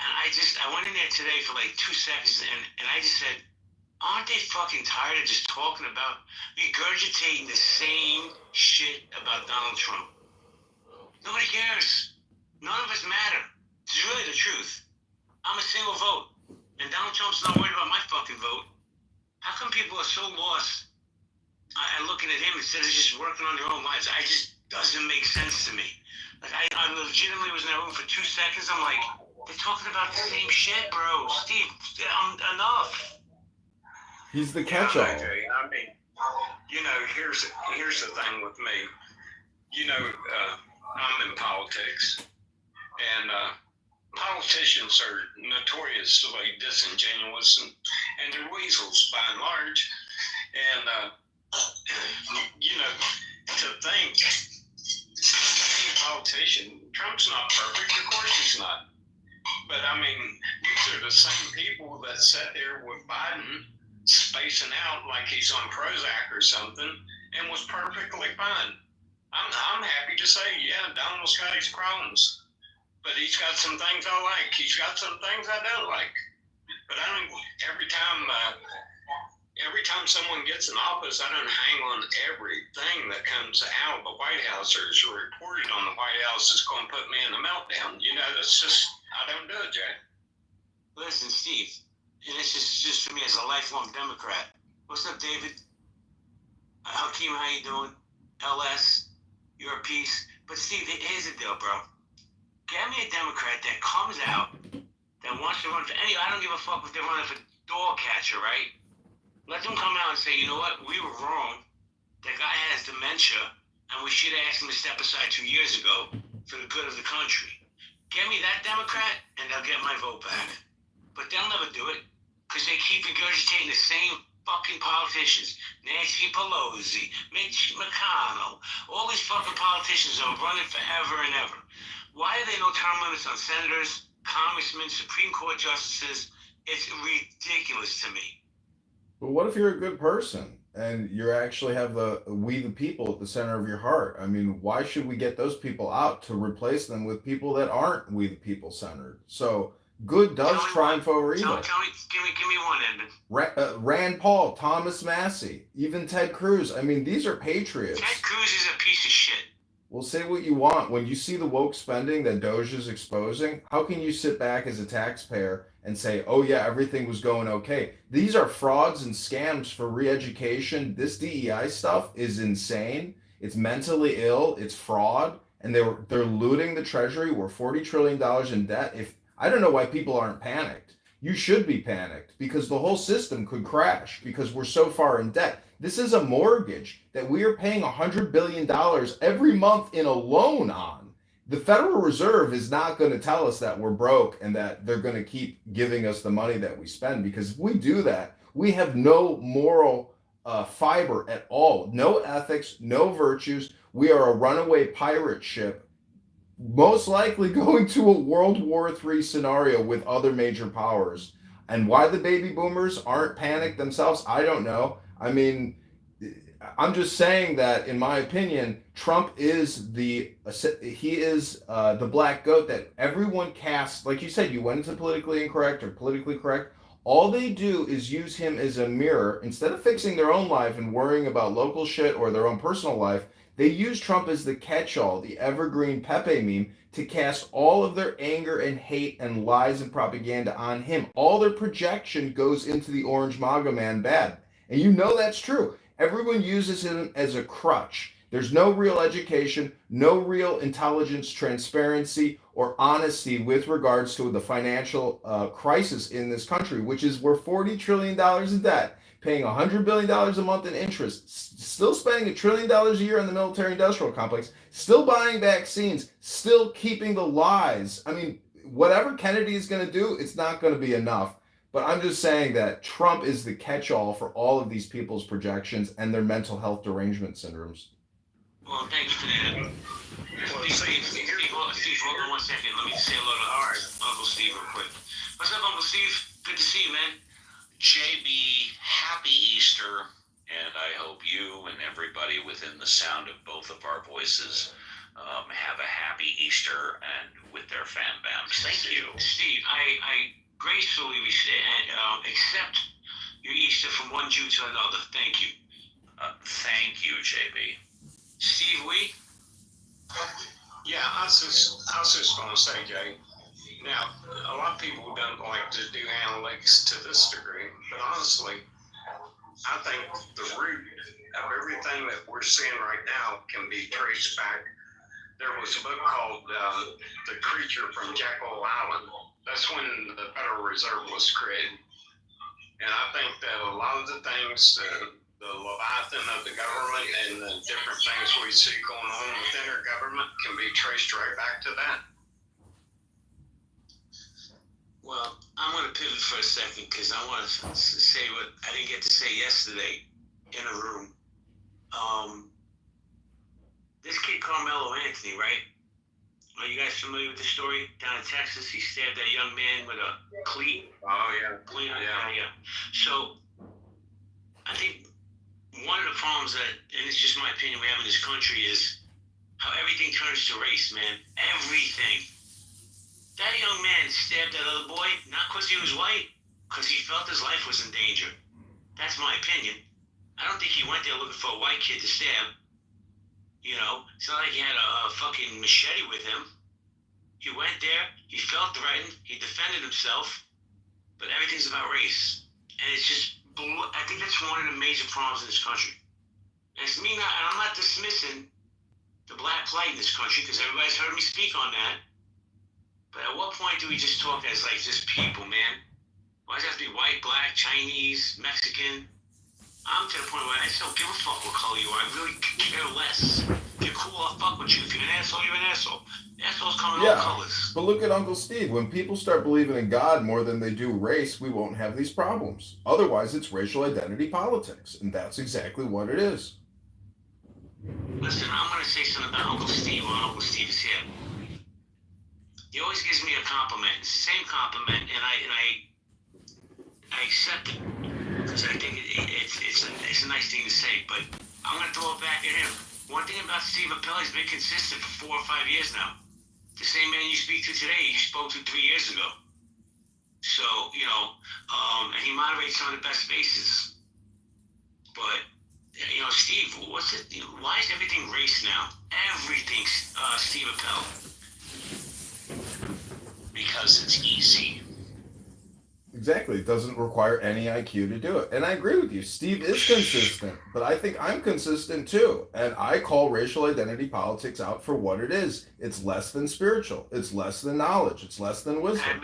And I went in there today for like 2 seconds, and I just said, aren't they fucking tired of just talking about, regurgitating the same shit about Donald Trump? Nobody cares. None of us matter. It's really the truth. I'm a single vote, and Donald Trump's not worried about my fucking vote. How come people are so lost and looking at him instead of just working on their own lives? It just doesn't make sense to me. Like I legitimately was in that room for 2 seconds. I'm like, they're talking about the same shit, bro. Steve, enough.
He's the catch-all.
Okay. I mean, you know, here's the thing with me. You know,
I'm in politics, and politicians are notoriously disingenuous, and they're weasels by and large. And you know, to think any politician, Trump's not perfect, of course he's not. But I mean, these are the same people that sat there with Biden spacing out like he's on Prozac or something and was perfectly fine. I'm happy to say, yeah, Donald's got his problems, but he's got some things I like. He's got some things I don't like. But I don't. Every time someone gets in office, I don't hang on everything that comes out of the White House or is reported on the White House is going to put me in a meltdown. You know, that's just, I don't do it, Jay. Listen, Steve, and this is just for me as a lifelong Democrat. What's up, David? Hakeem, how you doing? LS, you're a piece. But Steve, here's the deal, bro. Get me a Democrat that comes out, that wants to run for any, I don't give a fuck if they're running for dog catcher, right? Let them come out and say, you know what, we were wrong. The guy has dementia, and we should have asked him to step aside 2 years ago for the good of the country. Get me that Democrat, and they'll get my vote back. But they'll never do it, because they keep regurgitating the same fucking politicians. Nancy Pelosi, Mitch McConnell, all these fucking politicians are running forever and ever. Why are there no term limits on senators, congressmen, Supreme Court justices? It's ridiculous to me.
But what if you're a good person and you actually have the we the people at the center of your heart? I mean, why should we get those people out to replace them with people that aren't we the people centered? So good does triumph over evil.
Give me one, Edmund.
Rand Paul, Thomas Massey, even Ted Cruz. I mean, these are patriots.
Ted Cruz is a piece of shit.
Well, say what you want. When you see the woke spending that Doge is exposing, how can you sit back as a taxpayer and say, oh yeah, everything was going okay? These are frauds and scams for re-education. This DEI stuff is insane. It's mentally ill. It's fraud. And they're looting the treasury. We're $40 trillion in debt. If I don't know why people aren't panicked. You should be panicked because the whole system could crash because we're so far in debt. This is a mortgage that we are paying $100 billion every month in a loan on. The Federal Reserve is not going to tell us that we're broke and that they're going to keep giving us the money that we spend, because if we do that, we have no moral fiber at all, no ethics, no virtues. We are a runaway pirate ship, most likely going to a World War III scenario with other major powers. And why the baby boomers aren't panicked themselves, I don't know. I mean, I'm just saying that, in my opinion, Trump is the black goat that everyone casts. Like you said, you went into politically incorrect or politically correct. All they do is use him as a mirror. Instead of fixing their own life and worrying about local shit or their own personal life, they use Trump as the catch-all, the evergreen Pepe meme, to cast all of their anger and hate and lies and propaganda on him. All their projection goes into the orange MAGA man bad. And you know that's true. Everyone uses him as a crutch. There's no real education, no real intelligence, transparency, or honesty with regards to the financial crisis in this country, which is we're $40 trillion in debt, paying $100 billion a month in interest, still spending $1 trillion a year on the military-industrial complex, still buying vaccines, still keeping the lies. I mean, whatever Kennedy is going to do, it's not going to be enough. But I'm just saying that Trump is the catch-all for all of these people's projections and their mental health derangement syndromes.
Well, thank you for that. Steve, hold on 1 second. Let me say hello to Uncle Steve real quick. What's up, Uncle Steve? Good to see you, man.
JB, happy Easter, and I hope you and everybody within the sound of both of our voices have a happy Easter and with their fan bams. Thank you.
Steve, I gracefully accept your Easter from one Jew to another. Thank you.
Thank you, JB.
Steve, Yeah, I was just going to say, Jay. Now, a lot of people don't like to do analytics to this degree, but honestly, I think the root of everything that we're seeing right now can be traced back. There was a book called The Creature from Jekyll Island. That's when the Federal Reserve was created. And I think that a lot of the things the leviathan of the government and the different things we see going on within our government can be traced right back to that. Well, I'm going to pivot for a second because I want to say what I didn't get to say yesterday in a room. This kid Carmelo Anthony, right? Are you guys familiar with the story? Down in Texas, he stabbed that young man with a cleat.
Oh yeah.
Yeah. So, I think one of the problems that, and it's just my opinion, we have in this country is how everything turns to race, man. Everything. That young man stabbed that other boy, not because he was white, because he felt his life was in danger. That's my opinion. I don't think he went there looking for a white kid to stab. You know, it's not like he had a fucking machete with him. He went there, he felt threatened, he defended himself, but everything's about race. And it's just, I think that's one of the major problems in this country. And it's me not, and I'm not dismissing the black plight in this country, because everybody's heard me speak on that. But at what point do we just talk as like just people, man? Why does it have to be white, black, Chinese, Mexican? I'm to the point where I just don't give a fuck what color you are. I really care less. If you're cool, I'll fuck with you. If you're an asshole, you're an asshole. Assholes come in all colors.
But look at Uncle Steve. When people start believing in God more than they do race, we won't have these problems. Otherwise, it's racial identity politics. And that's exactly what it is.
Listen, I'm going to say something about Uncle Steve when Uncle Steve is here. He always gives me a compliment. It's the same compliment, and I accept it. Because I think it's a nice thing to say, but I'm going to throw it back at him. One thing about Steve Appel, he's been consistent for 4 or 5 years now. The same man you speak to today, you spoke to 3 years ago. So, you know, and he moderates some of the best spaces. But, you know, Steve, what's it? Why is everything race now? Everything, Steve Appel. Because it's easy.
Exactly. It doesn't require any IQ to do it. And I agree with you. Steve is consistent, but I think I'm consistent too. And I call racial identity politics out for what it is. It's less than spiritual. It's less than knowledge. It's less than wisdom.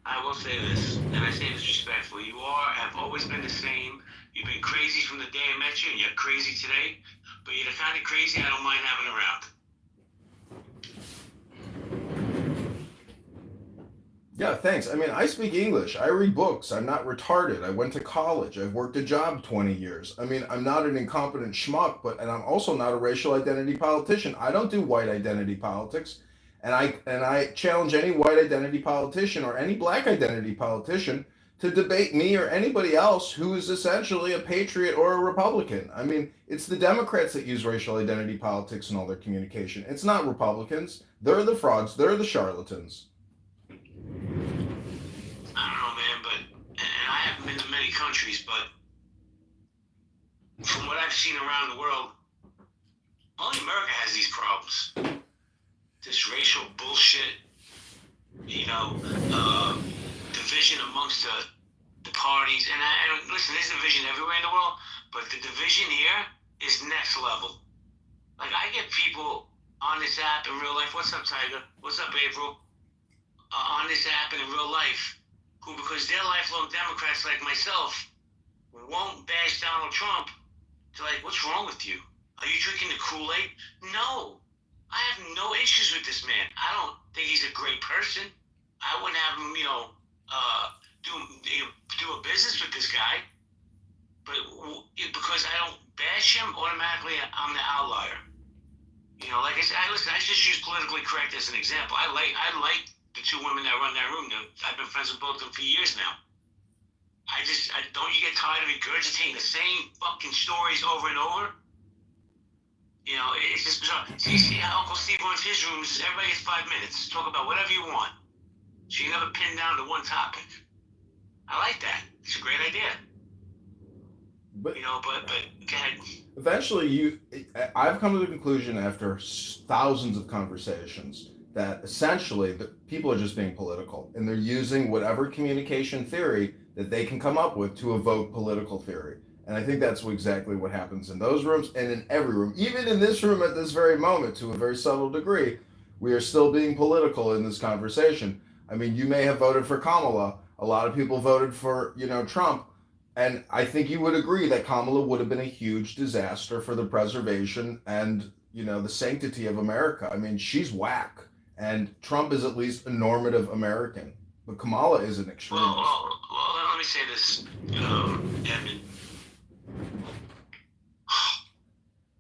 I will say this, and I say this respectfully. You have always been the same. You've been crazy from the day I met you, and you're crazy today. But you're the kind of crazy I don't mind having around.
Yeah, thanks. I mean, I speak English. I read books. I'm not retarded. I went to college. I've worked a job 20 years. I mean, I'm not an incompetent schmuck, and I'm also not a racial identity politician. I don't do white identity politics. And I challenge any white identity politician or any black identity politician to debate me or anybody else who is essentially a patriot or a Republican. I mean, it's the Democrats that use racial identity politics in all their communication. It's not Republicans. They're the frauds. They're the charlatans.
I don't know, man, and I haven't been to many countries, but from what I've seen around the world, only America has these problems. This racial bullshit, you know, division amongst the parties. And I listen, there's division everywhere in the world, but the division here is next level. Like, I get people on this app in real life. What's up, Tiger? What's up, April? On this app and in real life, who, because they're lifelong Democrats like myself, won't bash Donald Trump. They're like, what's wrong with you? Are you drinking the Kool-Aid? No. I have no issues with this man. I don't think he's a great person. I wouldn't have him, you know, do a business with this guy. But because I don't bash him, automatically I'm the outlier. You know, like I said, listen, I just use politically correct as an example. I like the two women that run that room. I've been friends with both of them for years now. Don't you get tired of regurgitating the same fucking stories over and over? You know, it's just bizarre. See how Uncle Steve runs his rooms. Everybody gets 5 minutes. Talk about whatever you want. So you never pin down to one topic. I like that. It's a great idea. But you know, but go ahead.
Eventually, I've come to the conclusion after thousands of conversations that essentially the people are just being political, and they're using whatever communication theory that they can come up with to evoke political theory. And I think that's exactly what happens in those rooms and in every room. Even in this room at this very moment, to a very subtle degree, we are still being political in this conversation. I mean, you may have voted for Kamala. A lot of people voted for, Trump. And I think you would agree that Kamala would have been a huge disaster for the preservation and, the sanctity of America. I mean, she's whack, and Trump is at least a normative American, but Kamala is an extremist.
Well, let me say this, Edmund.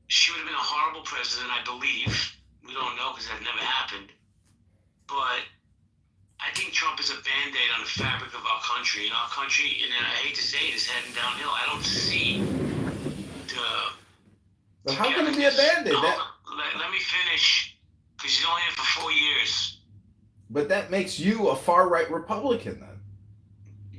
She would have been a horrible president, I believe. We don't know because that never happened. But I think Trump is a band-aid on the fabric of our country. And our country, and I hate to say it, is heading downhill. I don't see the...
But how can it be a band-aid?
Let me finish, because he's only in for 4 years.
But that makes you a far-right Republican, then.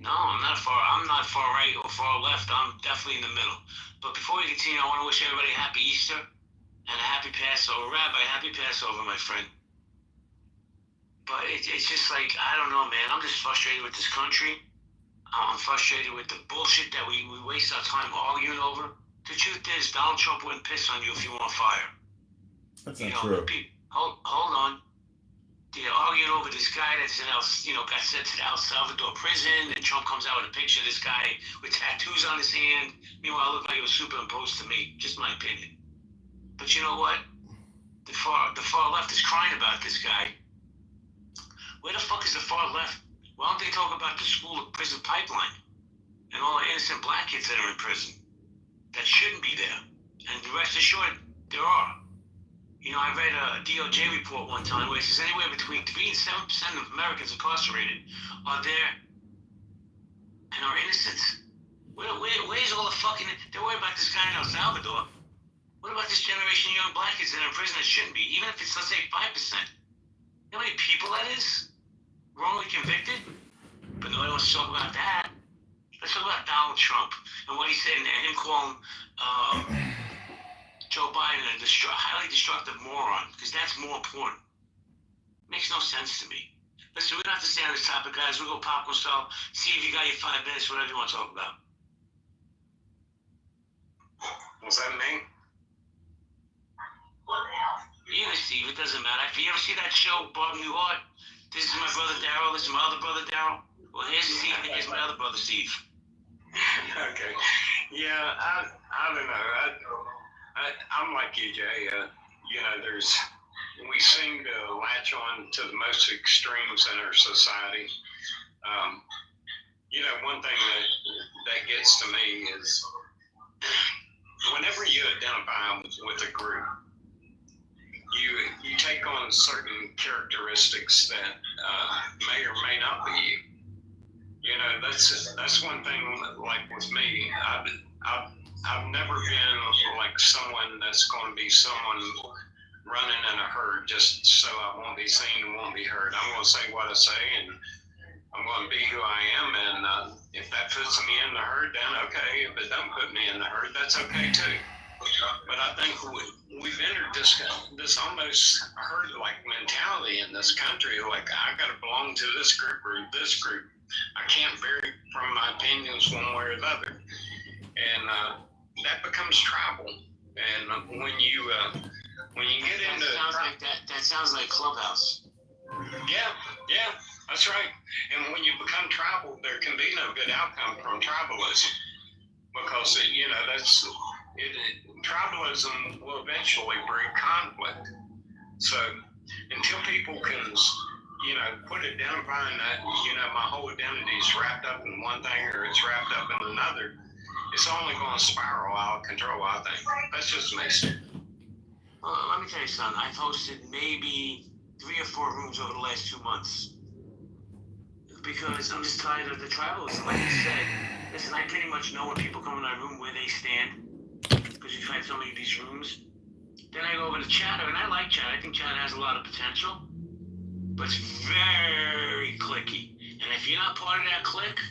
No, I'm not far right or far left. I'm definitely in the middle. But before we continue, I want to wish everybody a happy Easter and a happy Passover. Rabbi, happy Passover, my friend. But it's just like, I don't know, man. I'm just frustrated with this country. I'm frustrated with the bullshit that we waste our time arguing over. The truth is, Donald Trump wouldn't piss on you if you want fire.
That's not true.
Hold on. They're arguing over this guy that's got sent to the El Salvador prison, and Trump comes out with a picture of this guy with tattoos on his hand. Meanwhile, it looked like it was superimposed to me. Just my opinion. But you know what? The far left is crying about this guy. Where the fuck is the far left? Why don't they talk about the school of prison pipeline and all the innocent black kids that are in prison that shouldn't be there? And rest assured, there are. I read a DOJ report one time where it says anywhere between 3 and 7% of Americans incarcerated are there and are innocent. Where's all the fucking... They're worried about this guy in El Salvador. What about this generation of young black kids that are in prison that shouldn't be? Even if it's, let's say, 5%. You know how many people that is? Wrongly convicted? But nobody wants to talk about that. Let's talk about Donald Trump and what he said and him calling... Joe Biden a highly destructive moron, because that's more important. Makes no sense to me. Listen, we don't have to stay on this topic, guys. We'll go popcorn style. See if you got your 5 minutes, whatever you want to talk about. What's that mean? Even Steve, it doesn't matter. If you ever see that show, Bob Newhart, this is my brother Daryl, this is my other brother Daryl. Well, here's Steve, and here's my other brother Steve.
Okay. Yeah, I don't know. I'm like you, Jay. We seem to latch on to the most extremes in our society. One thing that gets to me is whenever you identify with a group, you take on certain characteristics that may or may not be you. That's one thing. Like with me, I've never been like someone that's going to be someone running in a herd just so I won't be seen and won't be heard. I'm going to say what I say, and I'm going to be who I am. And if that puts me in the herd, then okay. If it don't put me in the herd, that's okay too. But I think we've entered this almost herd-like mentality in this country. Like, I got to belong to this group or this group. I can't vary from my opinions one way or the other. And that becomes tribal. And when you get into
that sounds like Clubhouse.
Yeah, that's right. And when you become tribal, there can be no good outcome from tribalism, because tribalism will eventually breed conflict. So until people can quit identifying that my whole identity is wrapped up in one thing or it's wrapped up in another, it's only going to spiral out of control, I think. That's just me.
Well, let me tell you something. I've hosted maybe 3 or 4 rooms over the last 2 months because I'm just tired of the tribalism. Like you said, listen, I pretty much know when people come in our room where they stand because we've had so many of these rooms. Then I go over to Chatter, and I like Chatter. I think Chatter has a lot of potential, but it's very cliquey. And if you're not part of that clique,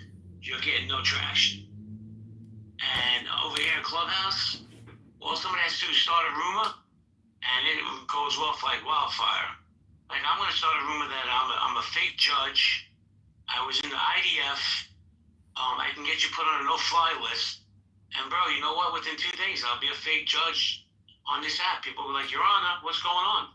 you're getting no traction. And over here in Clubhouse, all somebody has to do is start a rumor, and it goes off like wildfire. Like, I'm going to start a rumor that I'm a fake judge. I was in the IDF. I can get you put on a no-fly list. And, bro, you know what? Within 2 days, I'll be a fake judge on this app. People will be like, Your Honor, what's going on?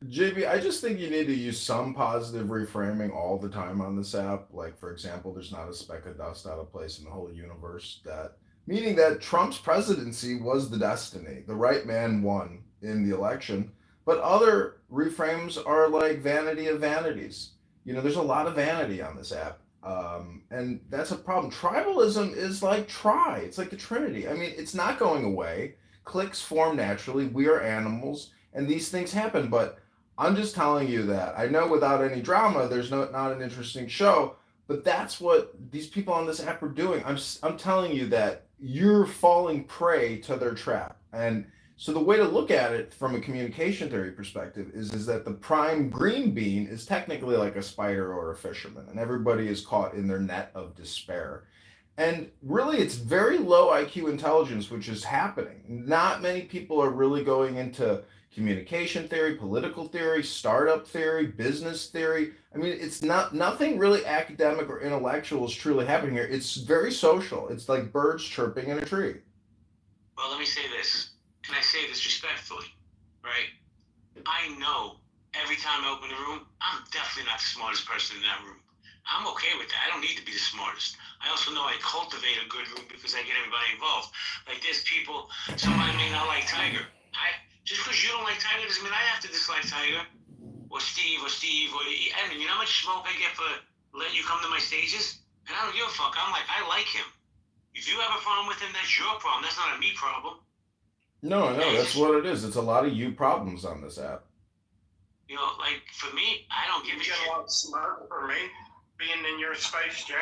JB, I just think you need to use some positive reframing all the time on this app. Like, for example, there's not a speck of dust out of place in the whole universe. That meaning that Trump's presidency was the destiny. The right man won in the election. But other reframes are like vanity of vanities. There's a lot of vanity on this app. And that's a problem. Tribalism is like it's like the Trinity. I mean, it's not going away. Cliques form naturally. We are animals, and these things happen. But I'm just telling you that. I know without any drama, there's not an interesting show, but that's what these people on this app are doing. I'm telling you that you're falling prey to their trap. And so the way to look at it from a communication theory perspective is that the prime green bean is technically like a spider or a fisherman, and everybody is caught in their net of despair. And really, it's very low IQ intelligence, which is happening. Not many people are really going into communication theory, political theory, startup theory, business theory. I mean, it's nothing really academic or intellectual is truly happening here. It's very social. It's like birds chirping in a tree.
Well, let me say this. Can I say this respectfully? Right? I know every time I open the room, I'm definitely not the smartest person in that room. I'm okay with that. I don't need to be the smartest. I also know I cultivate a good room because I get everybody involved. Like there's people, somebody may not like Tiger. Just because you don't like Tiger doesn't mean I have to dislike Tiger. Or Steve, I mean, you know how much smoke I get for letting you come to my stages? And I don't give a fuck. I'm like, I like him. If you have a problem with him, that's your problem. That's not a me problem.
No, that's what it is. It's a lot of you problems on this app.
Like for me, I don't give a shit.
You get a lot of smirk for me being in your space, Jay.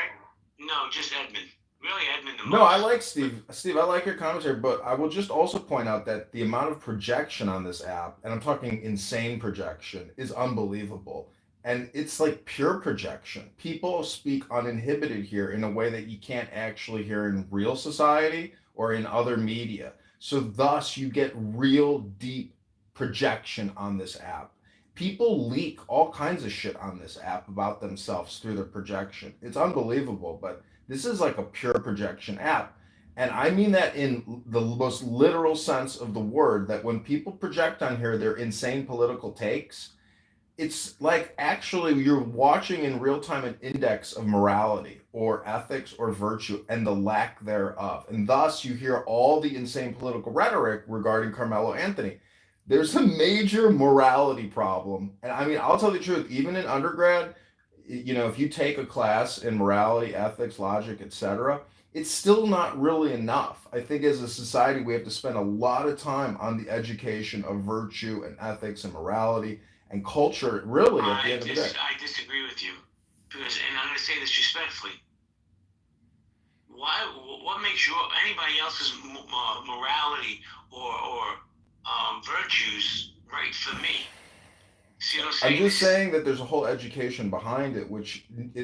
No, just Edmund. Really, Edmund the most.
No, I like Steve. Steve, I like your commentary, but I will just also point out that the amount of projection on this app, and I'm talking insane projection, is unbelievable. And it's like pure projection. People speak uninhibited here in a way that you can't actually hear in real society or in other media. So, thus, you get real deep projection on this app. People leak all kinds of shit on this app about themselves through their projection. It's unbelievable, but this is like a pure projection app. And I mean that in the most literal sense of the word, that when people project on here their insane political takes, it's like actually you're watching in real time an index of morality or ethics or virtue and the lack thereof. And thus you hear all the insane political rhetoric regarding Carmelo Anthony. There's a major morality problem. And I mean, I'll tell you the truth, even in undergrad, if you take a class in morality, ethics, logic, etc., it's still not really enough. I think as a society, we have to spend a lot of time on the education of virtue and ethics and morality and culture, really, at the end of the day.
I disagree with you. Because, and I'm going to say this respectfully. What makes anybody else's morality or virtues right for me? See what I'm saying?
I'm just saying that there's a whole education behind it,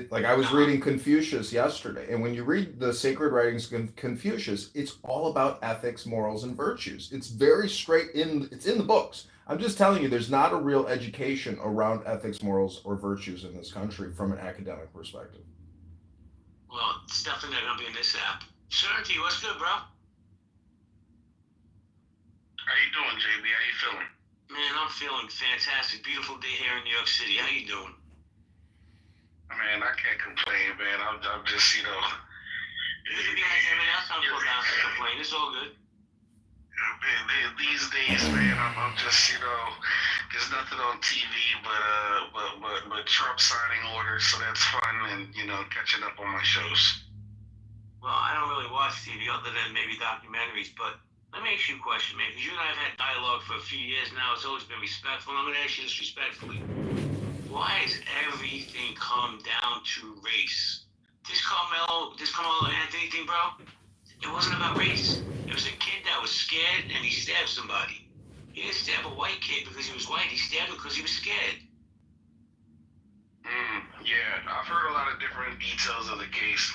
like I was reading Confucius yesterday, and when you read the sacred writings of Confucius, it's all about ethics, morals, and virtues. It's very it's in the books. I'm just telling you, there's not a real education around ethics, morals, or virtues in this country from an academic perspective.
Well, it's definitely not gonna be in this app. Certainty, what's good, bro?
How you doing, JB? How you feeling?
Man, I'm feeling fantastic. Beautiful day here in New York City. How you doing?
Man, I can't complain, man. I'm just,
You can be like everybody else on Clubhouse and complain. It's all good.
Man, these days, man, I'm just, there's nothing on TV but Trump signing orders, so that's fun, and catching up on my shows.
Well, I don't really watch TV other than maybe documentaries, but let me ask you a question, man, because you and I have had dialogue for a few years now. It's always been respectful. I'm going to ask you this respectfully. Why has everything come down to race? This Carmelo Anthony thing, bro, it wasn't about race. It was a kid that was scared and he stabbed somebody. He didn't stab a white kid because he was white. He stabbed him because he was scared.
Yeah, I've heard a lot of different details of the case.